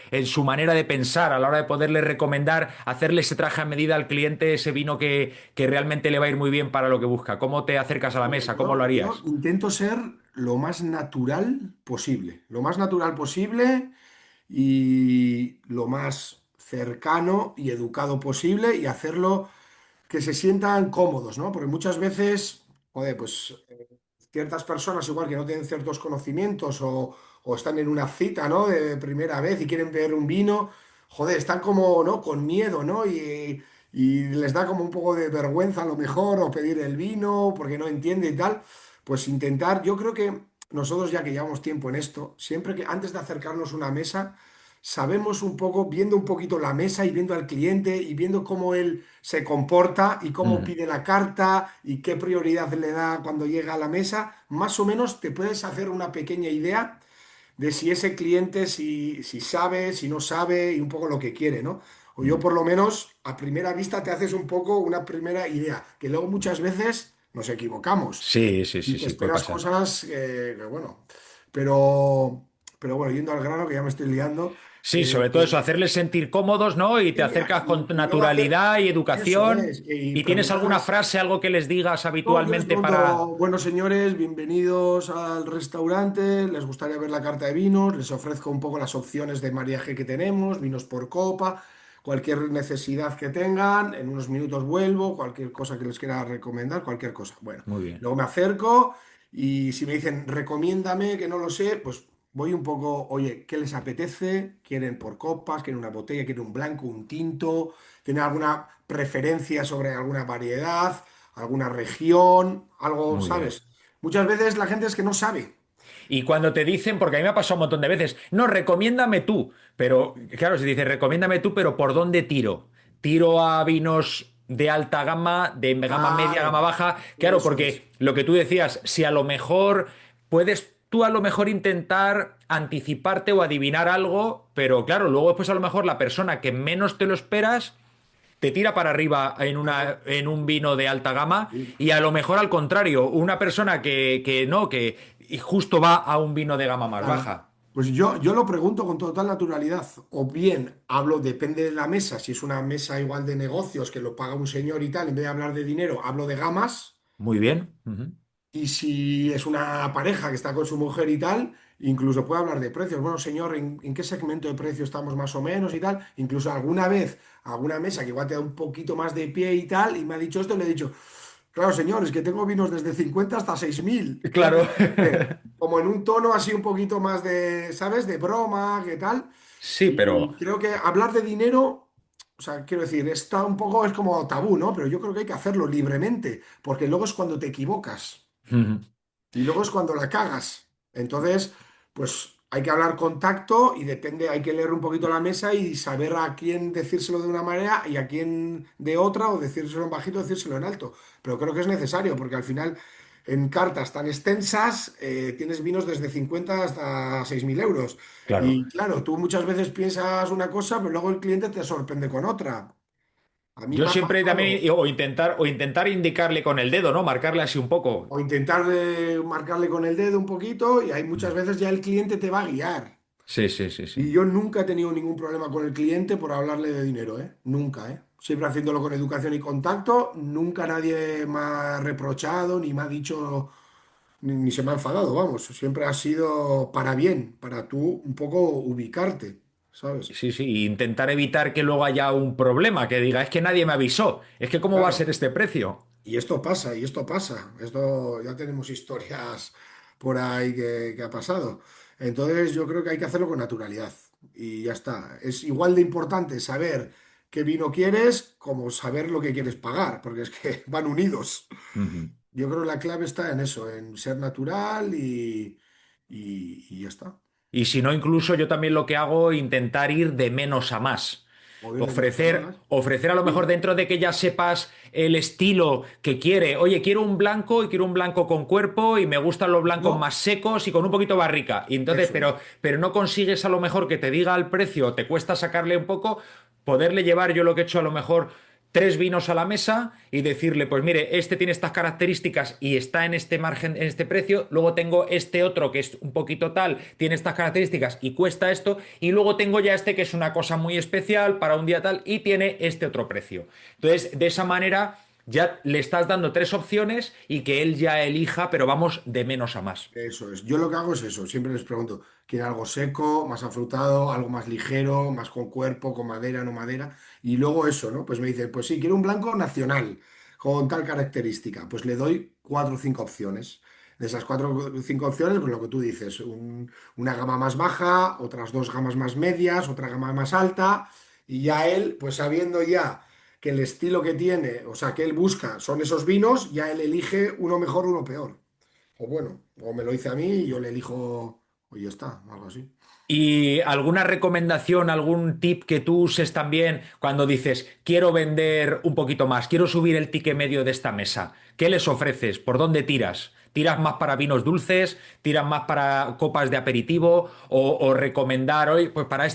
manera de pensar a la hora de poderle recomendar, hacerle ese traje a medida al cliente, ese vino que realmente le va a ir muy bien para lo que busca. ¿Cómo te acercas a la
Mira,
mesa? ¿Cómo lo
yo
harías?
intento ser lo más natural posible, lo más natural posible y lo más cercano y educado posible y hacerlo que se sientan cómodos, ¿no? Porque muchas veces, joder, pues ciertas personas igual que no tienen ciertos conocimientos o están en una cita, ¿no? De primera vez y quieren beber un vino, joder, están como, ¿no? Con miedo, ¿no? Y les da como un poco de vergüenza a lo mejor o pedir el vino porque no entiende y tal. Pues intentar, yo creo que nosotros ya que llevamos tiempo en esto, siempre que antes de acercarnos a una mesa, sabemos un poco, viendo un poquito la mesa y viendo al cliente y viendo cómo él se comporta y cómo
Ujú.
pide la carta y qué prioridad le da cuando llega a la mesa, más o menos te puedes hacer una pequeña idea de si ese cliente, si sabe, si no sabe y un poco lo que quiere, ¿no? O yo
Ujú.
por lo menos a primera vista te haces un poco una primera idea, que luego muchas veces nos equivocamos
Sí, sí,
y
sí,
te
sí, puede
esperas
pasar.
cosas que, bueno, pero, pero bueno, yendo al grano, que ya me estoy liando.
Sí, sobre todo eso, hacerles sentir cómodos, ¿no? Y te
Y,
acercas con
y luego hacer
naturalidad y
eso
educación.
es, y
¿Y tienes alguna
preguntarles.
frase, algo que les digas
No, yo les
habitualmente para...
pregunto, buenos señores, bienvenidos al restaurante, ¿les gustaría ver la carta de vinos? Les ofrezco un poco las opciones de mariaje que tenemos, vinos por copa, cualquier necesidad que tengan, en unos minutos vuelvo, cualquier cosa que les quiera recomendar, cualquier cosa. Bueno,
Muy bien,
luego me acerco y si me dicen, recomiéndame, que no lo sé, pues voy un poco, oye, ¿qué les apetece? ¿Quieren por copas? ¿Quieren una botella? ¿Quieren un blanco, un tinto? ¿Tienen alguna preferencia sobre alguna variedad? ¿Alguna región? Algo,
muy bien.
¿sabes? Muchas veces la gente es que no sabe.
Y cuando te dicen, porque a mí me ha pasado un montón de veces, no, recomiéndame tú. Pero, claro, si dices, recomiéndame tú, pero ¿por dónde tiro? ¿Tiro a vinos de alta gama, de gama media, gama
Claro,
baja? Claro,
eso es.
porque lo que tú decías, si a lo mejor puedes tú a lo mejor intentar anticiparte o adivinar algo, pero claro, luego después a lo mejor la persona que menos te lo esperas te tira para arriba
Claro.
en un vino de alta gama
Sí.
y a lo mejor al contrario, una persona que no, que y justo va a un vino de gama más
Claro.
baja.
Pues yo lo pregunto con total naturalidad. O bien hablo, depende de la mesa, si es una mesa igual de negocios que lo paga un señor y tal, en vez de hablar de dinero, hablo de gamas.
Muy bien. Ujú.
Y si es una pareja que está con su mujer y tal, incluso puede hablar de precios. Bueno, señor, ¿en qué segmento de precio estamos más o menos y tal? Incluso alguna vez, alguna mesa que igual te da un poquito más de pie y tal, y me ha dicho esto, le he dicho, claro, señor, es que tengo vinos desde 50 hasta 6.000.
Claro.
Como en un tono así un poquito más de, ¿sabes? De broma, ¿qué tal?
Sí,
Y
pero
creo que hablar de dinero, o sea, quiero decir, está un poco, es como tabú, ¿no? Pero yo creo que hay que hacerlo libremente, porque luego es cuando te equivocas.
ujú.
Y luego es cuando la cagas. Entonces, pues hay que hablar con tacto y depende, hay que leer un poquito la mesa y saber a quién decírselo de una manera y a quién de otra, o decírselo en bajito, o decírselo en alto. Pero creo que es necesario, porque al final, en cartas tan extensas, tienes vinos desde 50 hasta 6.000 euros.
Claro.
Y claro, tú muchas veces piensas una cosa, pero luego el cliente te sorprende con otra. A mí
Yo
me ha
siempre también,
pasado.
o intentar indicarle con el dedo, ¿no? Marcarle así un poco.
O intentar marcarle con el dedo un poquito y hay muchas veces ya el cliente te va a guiar.
Sí, sí, sí,
Y
sí.
yo nunca he tenido ningún problema con el cliente por hablarle de dinero, ¿eh? Nunca, ¿eh? Siempre haciéndolo con educación y contacto, nunca nadie me ha reprochado ni me ha dicho, ni se me ha enfadado, vamos. Siempre ha sido para bien, para tú un poco ubicarte, ¿sabes?
Sí, sí, y intentar evitar que luego haya un problema, que diga, es que nadie me avisó, es que cómo va a ser
Claro.
este precio.
Y esto pasa, y esto pasa. Esto ya tenemos historias por ahí que ha pasado. Entonces yo creo que hay que hacerlo con naturalidad. Y ya está. Es igual de importante saber qué vino quieres como saber lo que quieres pagar, porque es que van unidos.
Ujú.
Yo creo que la clave está en eso, en ser natural y ya está.
Y si no, incluso yo también lo que hago, intentar ir de menos a más.
O ir de menos a
Ofrecer,
más.
ofrecer a lo mejor
Sí.
dentro de que ya sepas el estilo que quiere. Oye, quiero un blanco y quiero un blanco con cuerpo y me gustan los blancos
No,
más secos y con un poquito barrica. Y entonces,
eso es.
pero no consigues a lo mejor que te diga el precio, te cuesta sacarle un poco, poderle llevar yo lo que he hecho a lo mejor tres vinos a la mesa y decirle, pues mire, este tiene estas características y está en este margen, en este precio, luego tengo este otro que es un poquito tal, tiene estas características y cuesta esto, y luego tengo ya este que es una cosa muy especial para un día tal y tiene este otro precio. Entonces, de esa manera ya le estás dando tres opciones y que él ya elija, pero vamos de menos a más.
Eso es. Yo lo que hago es eso. Siempre les pregunto, ¿quiere algo seco, más afrutado, algo más ligero, más con cuerpo, con madera, no madera? Y luego eso, ¿no? Pues me dice, pues sí, quiero un blanco nacional, con tal característica. Pues le doy cuatro o cinco opciones. De esas cuatro o cinco opciones, pues lo que tú dices, una gama más baja, otras dos gamas más medias, otra gama más alta, y ya él, pues sabiendo ya que el estilo que tiene, o sea, que él busca son esos vinos, ya él elige uno mejor, uno peor. O bueno, o me lo dice a mí y yo le elijo, oye, está, algo así.
¿Y alguna recomendación, algún tip que tú uses también cuando dices, quiero vender un poquito más, quiero subir el ticket medio de esta mesa? ¿Qué les ofreces? ¿Por dónde tiras? ¿Tiras más para vinos dulces? ¿Tiras más para copas de aperitivo? ¿O recomendar hoy, pues para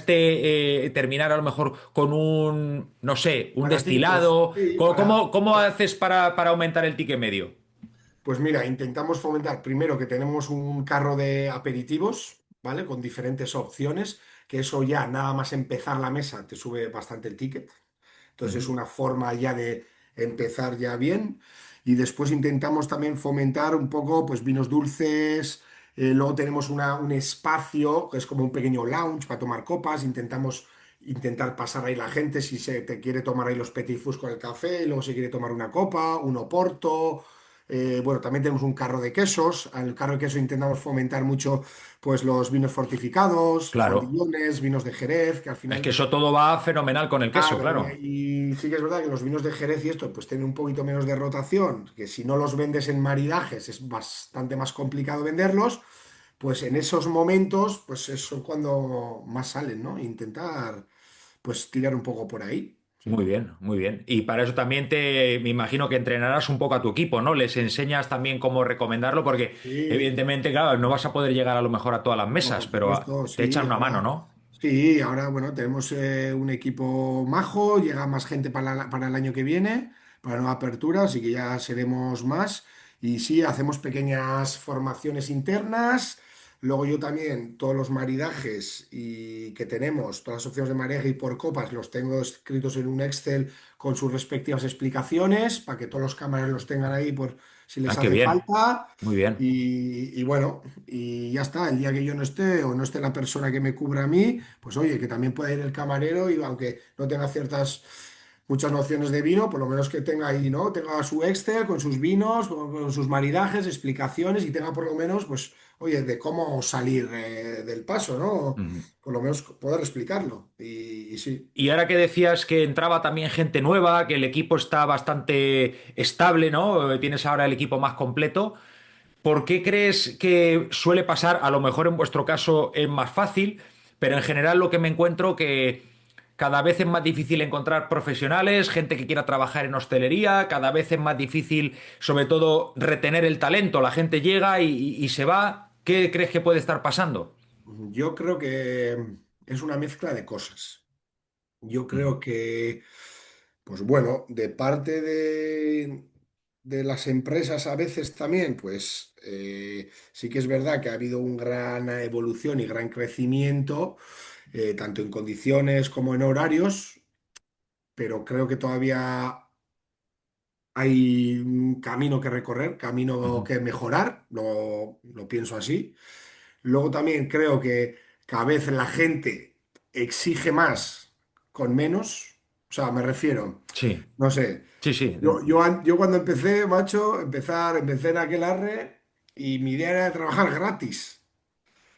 terminar a lo mejor con un, no sé, un
Para tintos,
destilado?
sí,
¿Cómo, cómo haces para aumentar el ticket medio?
Pues mira, intentamos fomentar primero que tenemos un carro de aperitivos, ¿vale? Con diferentes opciones, que eso ya nada más empezar la mesa te sube bastante el ticket. Entonces es
Ujú.
una forma ya de empezar ya bien. Y después intentamos también fomentar un poco pues vinos dulces. Luego tenemos un espacio que es como un pequeño lounge para tomar copas. Intentamos intentar pasar ahí la gente si se te quiere tomar ahí los petit fours con el café, y luego se quiere tomar una copa, un oporto. Bueno, también tenemos un carro de quesos. Al carro de queso intentamos fomentar mucho pues los vinos fortificados,
Claro,
fondillones, vinos de Jerez, que al
es que
final.
eso todo va fenomenal con el queso,
Claro,
claro.
y sí que es verdad que los vinos de Jerez y esto pues tienen un poquito menos de rotación, que si no los vendes en maridajes es bastante más complicado venderlos, pues en esos momentos pues eso cuando más salen, ¿no? Intentar pues tirar un poco por ahí. Sí,
Muy bien, muy bien. Y para eso también me imagino que entrenarás un poco a tu equipo, ¿no? Les enseñas también cómo recomendarlo, porque
sí,
evidentemente, claro, no vas a poder llegar a lo mejor a todas las
no,
mesas,
por
pero
supuesto,
te
sí,
echan una mano,
ahora.
¿no?
Sí, ahora bueno, tenemos un equipo majo, llega más gente para el año que viene, para la nueva apertura, así que ya seremos más. Y sí, hacemos pequeñas formaciones internas. Luego yo también, todos los maridajes y que tenemos, todas las opciones de maridaje y por copas, los tengo escritos en un Excel con sus respectivas explicaciones, para que todos los cámaras los tengan ahí por si les
Ah, qué
hace
bien,
falta.
muy bien.
Y bueno, y ya está, el día que yo no esté o no esté la persona que me cubra a mí, pues oye, que también pueda ir el camarero y aunque no tenga muchas nociones de vino, por lo menos que tenga ahí, ¿no? Tenga su Excel con sus vinos, con sus maridajes, explicaciones y tenga por lo menos, pues, oye, de cómo salir del paso, ¿no?
Ujú.
Por lo menos poder explicarlo. Y sí.
Y ahora que decías que entraba también gente nueva, que el equipo está bastante estable, ¿no? Tienes ahora el equipo más completo. ¿Por qué crees que suele pasar? A lo mejor en vuestro caso es más fácil, pero en general lo que me encuentro que cada vez es más difícil encontrar profesionales, gente que quiera trabajar en hostelería, cada vez es más difícil, sobre todo, retener el talento. La gente llega y se va. ¿Qué crees que puede estar pasando?
Yo creo que es una mezcla de cosas. Yo creo que, pues bueno, de parte de las empresas a veces también, pues sí que es verdad que ha habido una gran evolución y gran crecimiento, tanto en condiciones como en horarios, pero creo que todavía hay un camino que recorrer, camino
Ujú.
que mejorar, lo pienso así. Luego también creo que cada vez la gente exige más con menos. O sea, me refiero,
Sí,
no sé,
sí, sí.
yo cuando empecé, macho, empecé en aquel arre y mi idea era trabajar gratis.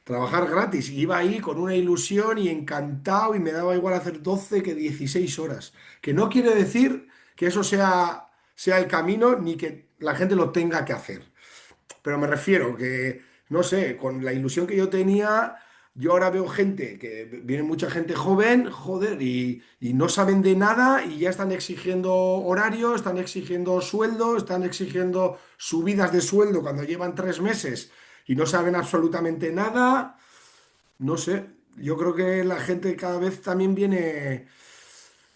Trabajar gratis. Y iba ahí con una ilusión y encantado y me daba igual hacer 12 que 16 horas. Que no quiere decir que eso sea el camino ni que la gente lo tenga que hacer. Pero me refiero que, no sé, con la ilusión que yo tenía, yo ahora veo gente, que viene mucha gente joven, joder, y no saben de nada y ya están exigiendo horario, están exigiendo sueldo, están exigiendo subidas de sueldo cuando llevan 3 meses y no saben absolutamente nada. No sé, yo creo que la gente cada vez también viene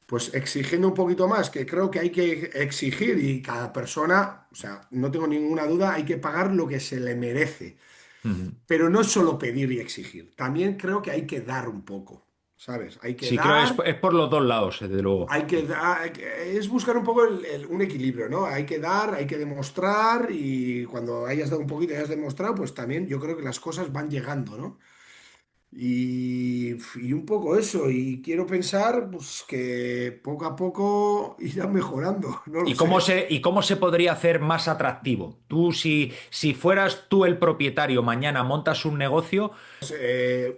pues exigiendo un poquito más, que creo que hay que exigir y cada persona, o sea, no tengo ninguna duda, hay que pagar lo que se le merece.
Ujú.
Pero no es solo pedir y exigir, también creo que hay que dar un poco, ¿sabes? Hay que
Sí, creo que
dar,
es por los dos lados, desde luego.
hay que dar, es buscar un poco un equilibrio, ¿no? Hay que dar, hay que demostrar y cuando hayas dado un poquito y hayas demostrado, pues también yo creo que las cosas van llegando, ¿no? Y un poco eso, y quiero pensar pues, que poco a poco irán mejorando, no lo sé.
Y cómo se podría hacer más atractivo? Tú, si fueras tú el propietario, mañana montas un negocio.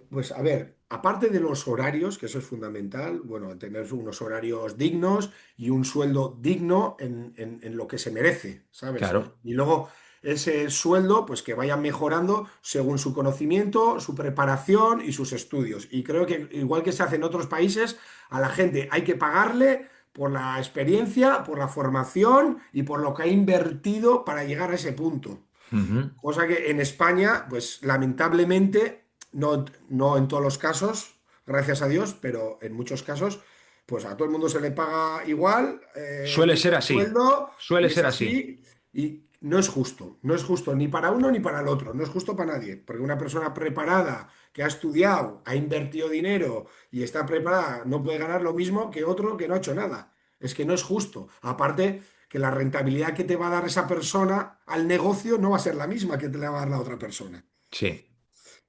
Pues a ver, aparte de los horarios, que eso es fundamental, bueno, tener unos horarios dignos y un sueldo digno en lo que se merece, ¿sabes?
Claro.
Y luego ese sueldo, pues que vaya mejorando según su conocimiento, su preparación y sus estudios. Y creo que igual que se hace en otros países, a la gente hay que pagarle por la experiencia, por la formación y por lo que ha invertido para llegar a ese punto.
Ujú.
Cosa que en España, pues lamentablemente, no en todos los casos, gracias a Dios, pero en muchos casos, pues a todo el mundo se le paga igual, el
Suele ser
mismo
así.
sueldo,
Suele
y es
ser así.
así, y no es justo ni para uno ni para el otro, no es justo para nadie, porque una persona preparada, que ha estudiado, ha invertido dinero y está preparada, no puede ganar lo mismo que otro que no ha hecho nada. Es que no es justo. Aparte que la rentabilidad que te va a dar esa persona al negocio no va a ser la misma que te la va a dar la otra persona.
Sí.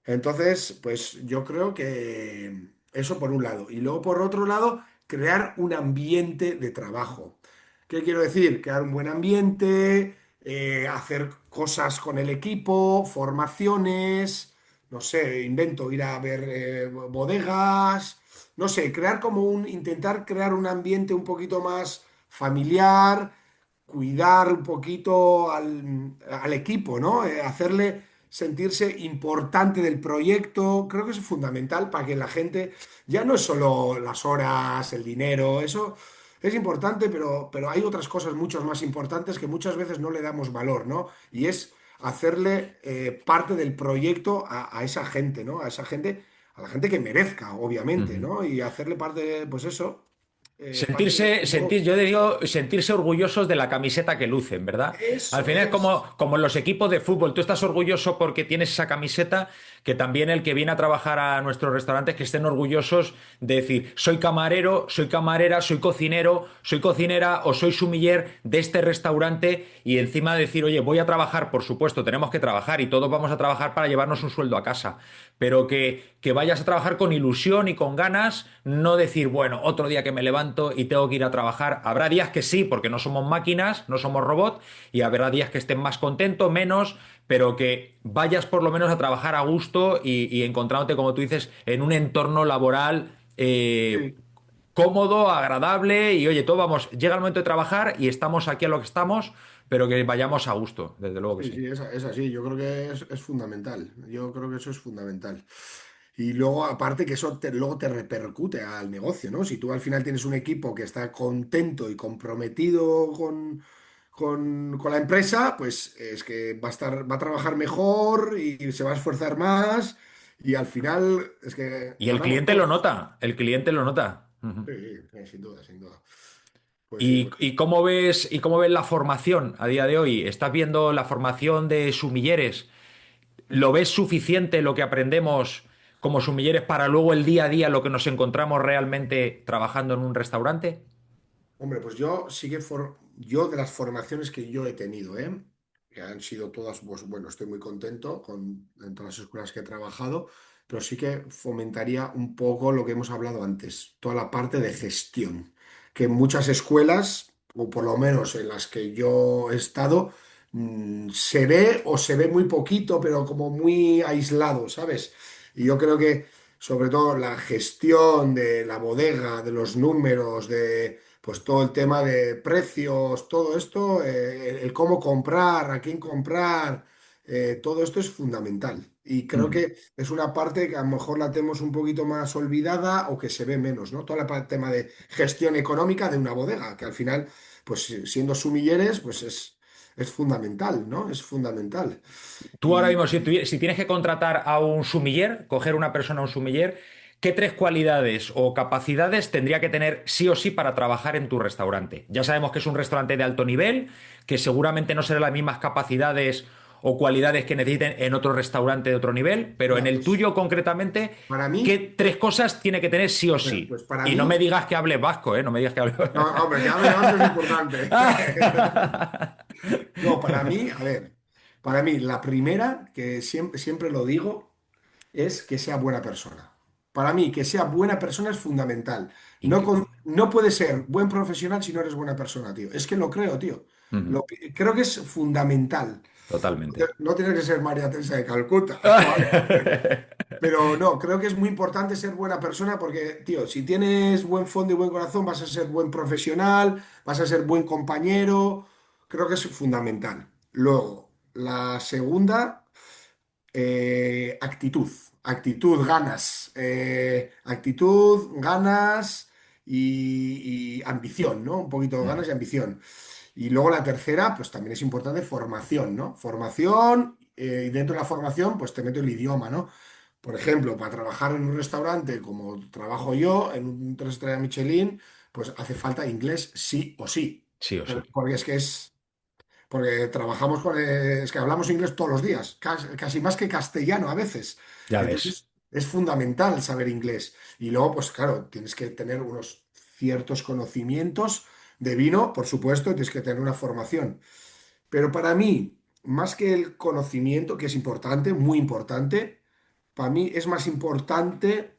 Entonces, pues yo creo que eso por un lado. Y luego por otro lado, crear un ambiente de trabajo. ¿Qué quiero decir? Crear un buen ambiente, hacer cosas con el equipo, formaciones, no sé, invento, ir a ver bodegas, no sé, intentar crear un ambiente un poquito más familiar, cuidar un poquito al equipo, ¿no? Hacerle sentirse importante del proyecto, creo que eso es fundamental para que la gente, ya no es solo las horas, el dinero, eso es importante, pero hay otras cosas mucho más importantes que muchas veces no le damos valor, ¿no? Y es hacerle parte del proyecto a esa gente, ¿no? A esa gente, a la gente que merezca, obviamente,
Ujú.
¿no? Y hacerle parte, pues eso, parte del
Sentirse,
equipo.
yo digo, sentirse orgullosos de la camiseta que lucen, ¿verdad? Al
Eso
final es
es.
como en los equipos de fútbol. Tú estás orgulloso porque tienes esa camiseta, que también el que viene a trabajar a nuestros restaurantes que estén orgullosos de decir, soy camarero, soy camarera, soy cocinero, soy cocinera o soy sumiller de este restaurante y encima decir, oye, voy a trabajar, por supuesto, tenemos que trabajar y todos vamos a trabajar para llevarnos un sueldo a casa, pero que vayas a trabajar con ilusión y con ganas, no decir, bueno, otro día que me levanto y tengo que ir a trabajar. Habrá días que sí, porque no somos máquinas, no somos robots, y habrá días que estén más contento, menos, pero que vayas por lo menos a trabajar a gusto y encontrándote, como tú dices, en un entorno laboral
Sí.
cómodo, agradable y oye, todo vamos, llega el momento de trabajar y estamos aquí a lo que estamos, pero que vayamos a gusto, desde luego que
Sí,
sí.
sí, es así. Yo creo que es fundamental. Yo creo que eso es fundamental. Y luego, aparte que eso luego te repercute al negocio, ¿no? Si tú al final tienes un equipo que está contento y comprometido con la empresa, pues es que va a trabajar mejor y se va a esforzar más y al final es que
Y el
ganamos
cliente lo
todos.
nota, el cliente lo nota. Ujú.
Sí, sí, sin duda, sin duda. Pues sí,
¿Y,
pues
y cómo ves la formación a día de hoy? ¿Estás viendo la formación de sumilleres? ¿Lo ves suficiente lo que aprendemos como sumilleres para luego el día a día lo que nos encontramos realmente trabajando en un restaurante?
hombre, pues yo sí que yo de las formaciones que yo he tenido, que han sido todas, pues bueno, estoy muy contento en todas las escuelas que he trabajado, pero sí que fomentaría un poco lo que hemos hablado antes, toda la parte de gestión, que en muchas escuelas, o por lo menos en las que yo he estado, se ve o se ve muy poquito, pero como muy aislado, ¿sabes? Y yo creo que sobre todo la gestión de la bodega, de los números, de pues todo el tema de precios, todo esto, el cómo comprar, a quién comprar, todo esto es fundamental. Y creo
Ujú.
que es una parte que a lo mejor la tenemos un poquito más olvidada o que se ve menos, ¿no? Todo el tema de gestión económica de una bodega, que al final, pues siendo sumilleres, pues es fundamental, ¿no? Es fundamental.
Tú ahora mismo, si tienes que contratar a un sumiller, coger una persona a un sumiller, ¿qué tres cualidades o capacidades tendría que tener sí o sí para trabajar en tu restaurante? Ya sabemos que es un restaurante de alto nivel, que seguramente no serán las mismas capacidades o cualidades que necesiten en otro restaurante de otro nivel, pero en
Mira,
el
pues
tuyo concretamente,
para
¿qué
mí,
tres cosas tiene que tener sí o
bueno,
sí?
pues para
Y no me
mí,
digas que hables vasco, ¿eh? No me digas que hables.
no, hombre, que hable vasco es importante. No, para mí, a ver, para mí la primera, que siempre, siempre lo digo, es que sea buena persona. Para mí, que sea buena persona es fundamental. No puedes ser buen profesional si no eres buena persona, tío. Es que lo creo, tío.
Ujú.
Creo que es fundamental.
Totalmente.
No tienes que ser María Teresa de Calcuta, ¿vale? Pero no, creo que es muy importante ser buena persona porque, tío, si tienes buen fondo y buen corazón, vas a ser buen profesional, vas a ser buen compañero. Creo que es fundamental. Luego, la segunda, actitud. Actitud, ganas. Actitud, ganas y ambición, ¿no? Un poquito de
Ujú.
ganas y ambición. Y luego la tercera, pues también es importante formación, ¿no? Formación, y dentro de la formación, pues te meto el idioma, ¿no? Por ejemplo, para trabajar en un restaurante como trabajo yo, en un 3 estrellas Michelin, pues hace falta inglés sí o sí.
Sí o sí.
Porque porque trabajamos es que hablamos inglés todos los días, casi más que castellano a veces.
Ya ves.
Entonces, es fundamental saber inglés. Y luego, pues claro, tienes que tener unos ciertos conocimientos de vino, por supuesto, y tienes que tener una formación. Pero para mí, más que el conocimiento, que es importante, muy importante, para mí es más importante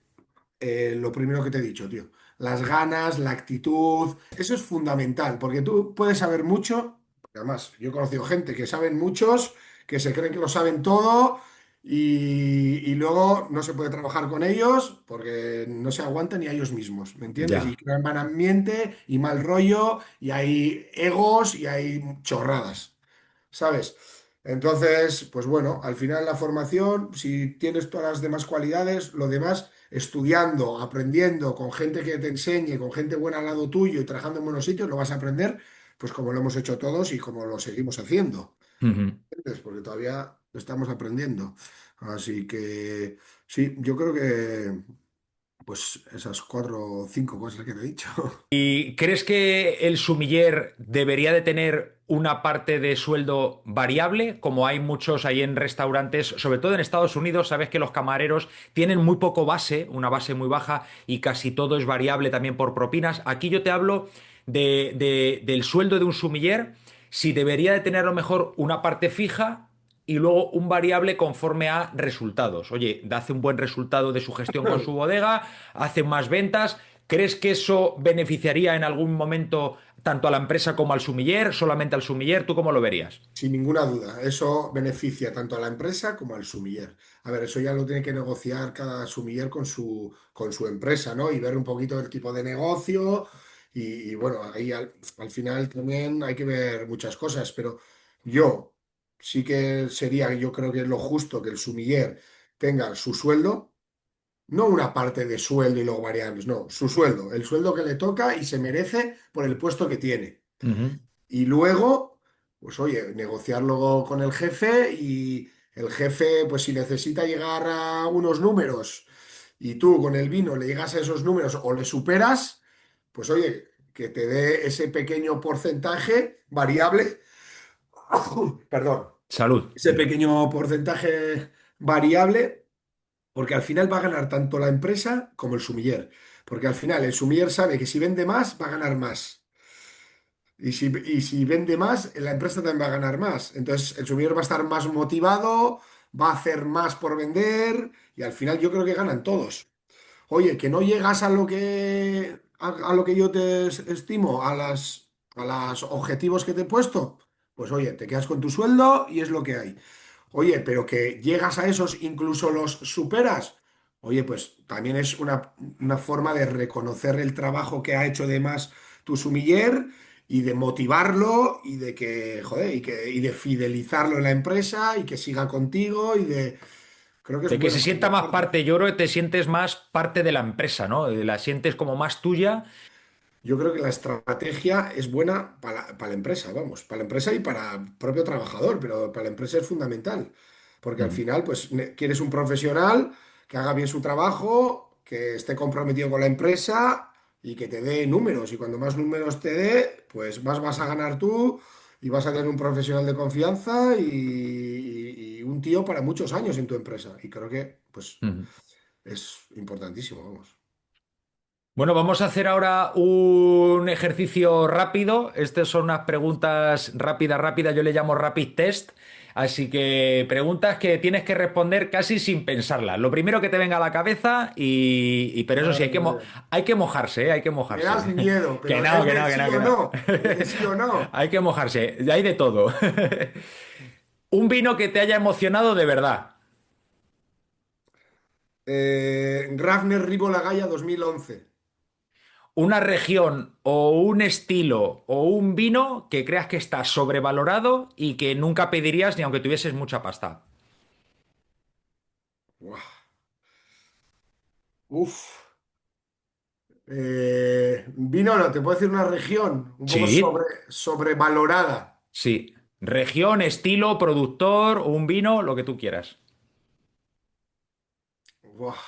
lo primero que te he dicho, tío. Las ganas, la actitud, eso es fundamental, porque tú puedes saber mucho, porque además yo he conocido gente que saben muchos, que se creen que lo saben todo y luego no se puede trabajar con ellos porque no se aguantan ni a ellos mismos, ¿me entiendes? Y
Ya.
crean mal ambiente y mal rollo y hay egos y hay chorradas. ¿Sabes? Entonces, pues bueno, al final la formación, si tienes todas las demás cualidades, lo demás, estudiando, aprendiendo, con gente que te enseñe, con gente buena al lado tuyo y trabajando en buenos sitios, lo vas a aprender, pues como lo hemos hecho todos y como lo seguimos haciendo.
Ujú.
¿Entiendes? Porque todavía lo estamos aprendiendo. Así que sí, yo creo que pues esas 4 o 5 cosas que te he dicho.
¿Y crees que el sumiller debería de tener una parte de sueldo variable, como hay muchos ahí en restaurantes, sobre todo en Estados Unidos? Sabes que los camareros tienen muy poco base, una base muy baja, y casi todo es variable también por propinas. Aquí yo te hablo del sueldo de un sumiller, si debería de tener a lo mejor una parte fija y luego un variable conforme a resultados. Oye, hace un buen resultado de su gestión con su bodega, hace más ventas. ¿Crees que eso beneficiaría en algún momento tanto a la empresa como al sumiller, solamente al sumiller? ¿Tú cómo lo verías?
Sin ninguna duda, eso beneficia tanto a la empresa como al sumiller. A ver, eso ya lo tiene que negociar cada sumiller con su empresa, ¿no? Y ver un poquito el tipo de negocio y bueno, ahí al final también hay que ver muchas cosas, pero yo sí que sería, yo creo que es lo justo que el sumiller tenga su sueldo, no una parte de sueldo y luego variables, no, su sueldo, el sueldo que le toca y se merece por el puesto que tiene.
Ujú.
Y luego, pues oye, negociarlo con el jefe y el jefe, pues si necesita llegar a unos números y tú con el vino le llegas a esos números o le superas, pues oye, que te dé ese pequeño porcentaje variable, perdón,
Salud.
ese pequeño porcentaje variable, porque al final va a ganar tanto la empresa como el sumiller. Porque al final el sumiller sabe que si vende más, va a ganar más. Y si vende más, la empresa también va a ganar más. Entonces, el sumidor va a estar más motivado, va a hacer más por vender y al final yo creo que ganan todos. Oye, que no llegas a lo que yo te estimo, a los objetivos que te he puesto, pues oye, te quedas con tu sueldo y es lo que hay. Oye, pero que llegas a esos, incluso los superas. Oye, pues también es una forma de reconocer el trabajo que ha hecho de más tu sumiller y de motivarlo y de que, joder, y de fidelizarlo en la empresa y que siga contigo y de... Creo que es
De que se
bueno por
sienta
ambas
más
partes.
parte, yo creo que te sientes más parte de la empresa, ¿no? La sientes como más tuya.
Yo creo que la estrategia es buena para la empresa, vamos, para la empresa y para el propio trabajador, pero para la empresa es fundamental, porque al
Ujú,
final, pues, quieres un profesional que haga bien su trabajo, que esté comprometido con la empresa y que te dé números. Y cuando más números te dé, pues más vas a ganar tú y vas a tener un profesional de confianza y un tío para muchos años en tu empresa. Y creo que, pues,
ujú.
es importantísimo, vamos.
Bueno, vamos a hacer ahora un ejercicio rápido. Estas son unas preguntas rápidas, rápidas. Yo le llamo rapid test. Así que preguntas que tienes que responder casi sin pensarlas. Lo primero que te venga a la cabeza pero eso sí,
Madre mía.
hay que mojarse, ¿eh? Hay que
Me das
mojarse.
miedo,
Que
pero
no,
es
que no,
de
que
sí
no, que
o
no.
no. Es de sí o no.
Hay que mojarse. Hay de todo. Un vino que te haya emocionado de verdad.
Ragnar Ribo Lagaya 2011.
Una región o un estilo o un vino que creas que está sobrevalorado y que nunca pedirías ni aunque tuvieses mucha pasta.
Buah. Uf. Vino, no, te puedo decir una región un poco
Sí,
sobrevalorada.
sí. Región, estilo, productor, un vino, lo que tú quieras.
Buah.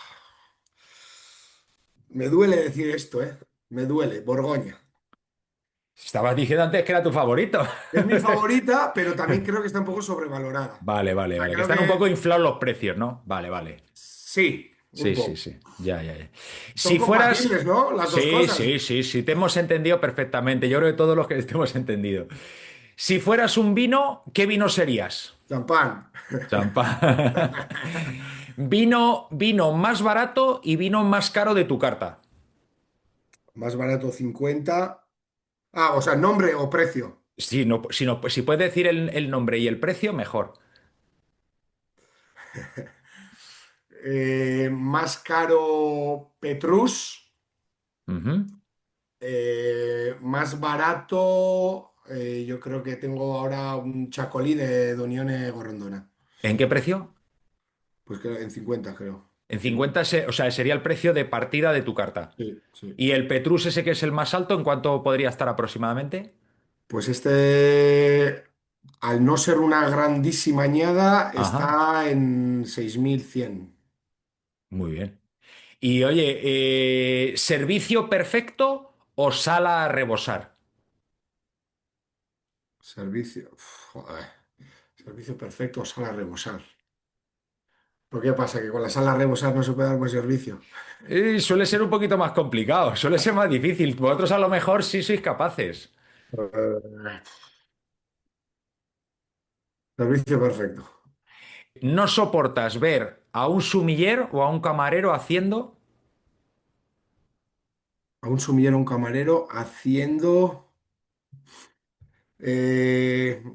Me duele decir esto, ¿eh? Me duele. Borgoña.
Estabas diciendo antes que era tu favorito.
Es mi favorita, pero también creo que está un poco sobrevalorada.
Vale,
O
vale,
sea,
vale. Que
creo
están un poco
que
inflados los precios, ¿no? Vale, vale.
sí, un
Sí, sí,
poco.
sí. Ya, ya, ya.
Son
Si fueras...
compatibles, ¿no? Las dos
Sí,
cosas.
sí, sí, sí. Te hemos entendido perfectamente. Yo creo que todos los que te hemos entendido. Si fueras un vino, ¿qué vino serías?
Champán.
Champán. Vino más barato y vino más caro de tu carta.
Más barato 50. Ah, o sea, nombre o precio.
Si puedes decir el nombre y el precio, mejor.
Más caro Petrus.
Ujú.
Más barato, yo creo que tengo ahora un chacolí de Donione Gorrondona.
¿En qué precio?
Pues creo, en 50 creo.
En
Sí,
50, o sea, sería el precio de partida de tu carta.
sí, sí.
¿Y el Petrus ese que es el más alto, en cuánto podría estar aproximadamente?
Pues este, al no ser una grandísima añada,
Ajá,
está en 6100.
muy bien. Y oye, ¿servicio perfecto o sala a rebosar?
Servicio. Joder. Servicio perfecto, sala a rebosar. ¿Por qué pasa? ¿Que con la sala a rebosar no se puede dar buen servicio?
Suele ser un poquito más complicado, suele ser más difícil. Vosotros a lo mejor sí sois capaces.
Eh, Servicio perfecto.
¿No soportas ver a un sumiller o a un camarero haciendo?
A un sumiller, a un camarero haciendo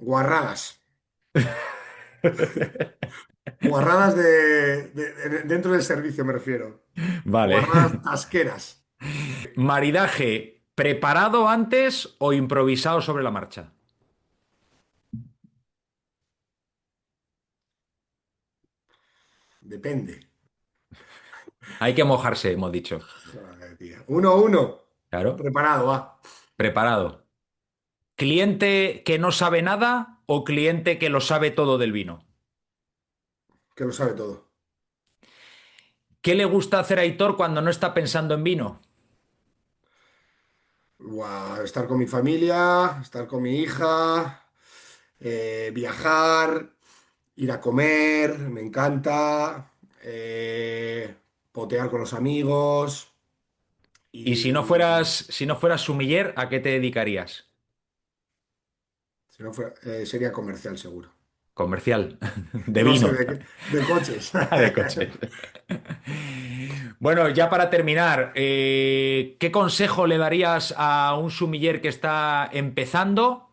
guarradas. Guarradas dentro del servicio me refiero.
Vale.
Guarradas tasqueras.
Maridaje ¿Preparado antes o improvisado sobre la marcha?
Depende.
Hay que mojarse, hemos dicho.
Joder, tío. 1-1.
Claro.
Preparado, va.
Preparado. ¿Cliente que no sabe nada o cliente que lo sabe todo del vino?
Que lo sabe todo.
¿Qué le gusta hacer a Aitor cuando no está pensando en vino?
Estar con mi familia, estar con mi hija, viajar, ir a comer, me encanta, potear con los amigos
Y
y
si no fueras sumiller, ¿a qué te dedicarías?
si no fuera, sería comercial seguro.
Comercial, de
No sé,
vino,
de coches.
de coches. Bueno, ya para terminar, ¿qué consejo le darías a un sumiller que está empezando?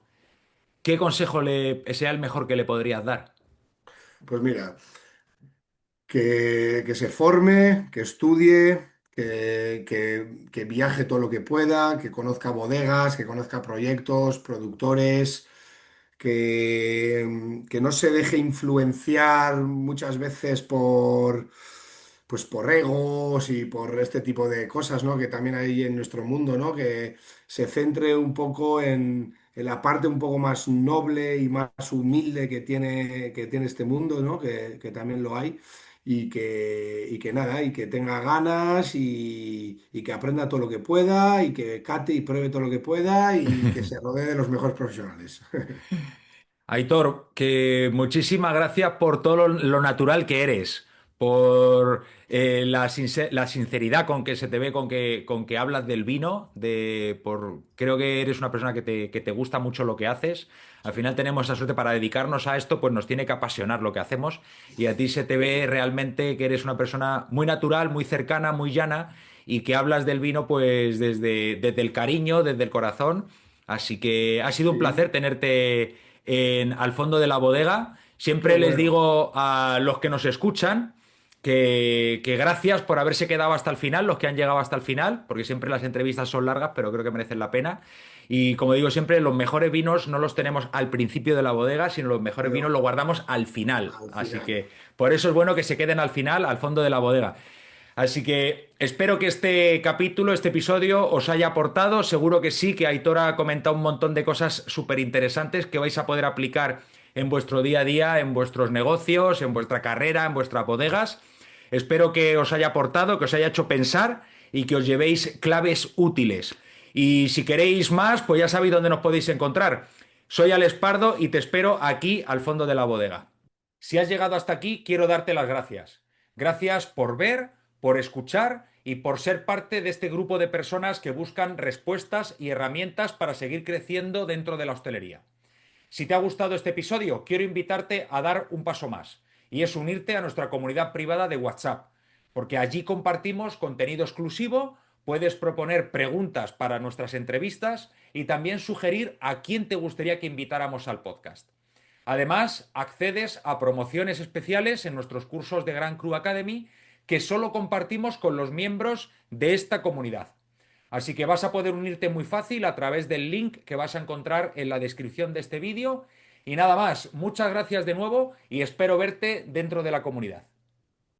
¿Qué consejo sea el mejor que le podrías dar?
Pues mira, que se forme, que estudie, que viaje todo lo que pueda, que conozca bodegas, que conozca proyectos, productores, que no se deje influenciar muchas veces pues por egos y por este tipo de cosas, ¿no? Que también hay en nuestro mundo, ¿no? Que se centre un poco en la parte un poco más noble y más humilde que tiene este mundo, ¿no? Que también lo hay. Y que nada, y que tenga ganas y que aprenda todo lo que pueda y que cate y pruebe todo lo que pueda y que se rodee de los mejores profesionales.
Aitor, que muchísimas gracias por todo lo natural que eres, por la sinceridad con que se te ve, con que hablas del vino, creo que eres una persona que te gusta mucho lo que haces. Al final tenemos esa suerte para dedicarnos a esto, pues nos tiene que apasionar lo que hacemos y a ti se te ve realmente que eres una persona muy natural, muy cercana, muy llana y que hablas del vino pues desde el cariño, desde el corazón. Así que ha sido un
Sí,
placer tenerte al fondo de la bodega.
qué
Siempre les
bueno.
digo a los que nos escuchan que gracias por haberse quedado hasta el final, los que han llegado hasta el final, porque siempre las entrevistas son largas, pero creo que merecen la pena. Y como digo siempre, los mejores vinos no los tenemos al principio de la bodega, sino los mejores vinos
Pero
los guardamos al final.
al
Así
final.
que por eso es bueno que se queden al final, al fondo de la bodega. Así que espero que este capítulo, este episodio, os haya aportado. Seguro que sí, que Aitor ha comentado un montón de cosas súper interesantes que vais a poder aplicar en vuestro día a día, en vuestros negocios, en vuestra carrera, en vuestras bodegas. Espero que os haya aportado, que os haya hecho pensar y que os llevéis claves útiles. Y si queréis más, pues ya sabéis dónde nos podéis encontrar. Soy Alex Pardo y te espero aquí al fondo de la bodega. Si has llegado hasta aquí, quiero darte las gracias. Gracias por ver, por escuchar y por ser parte de este grupo de personas que buscan respuestas y herramientas para seguir creciendo dentro de la hostelería. Si te ha gustado este episodio, quiero invitarte a dar un paso más, y es unirte a nuestra comunidad privada de WhatsApp, porque allí compartimos contenido exclusivo, puedes proponer preguntas para nuestras entrevistas y también sugerir a quién te gustaría que invitáramos al podcast. Además, accedes a promociones especiales en nuestros cursos de Grand Cru Academy que solo compartimos con los miembros de esta comunidad. Así que vas a poder unirte muy fácil a través del link que vas a encontrar en la descripción de este vídeo. Y nada más, muchas gracias de nuevo y espero verte dentro de la comunidad.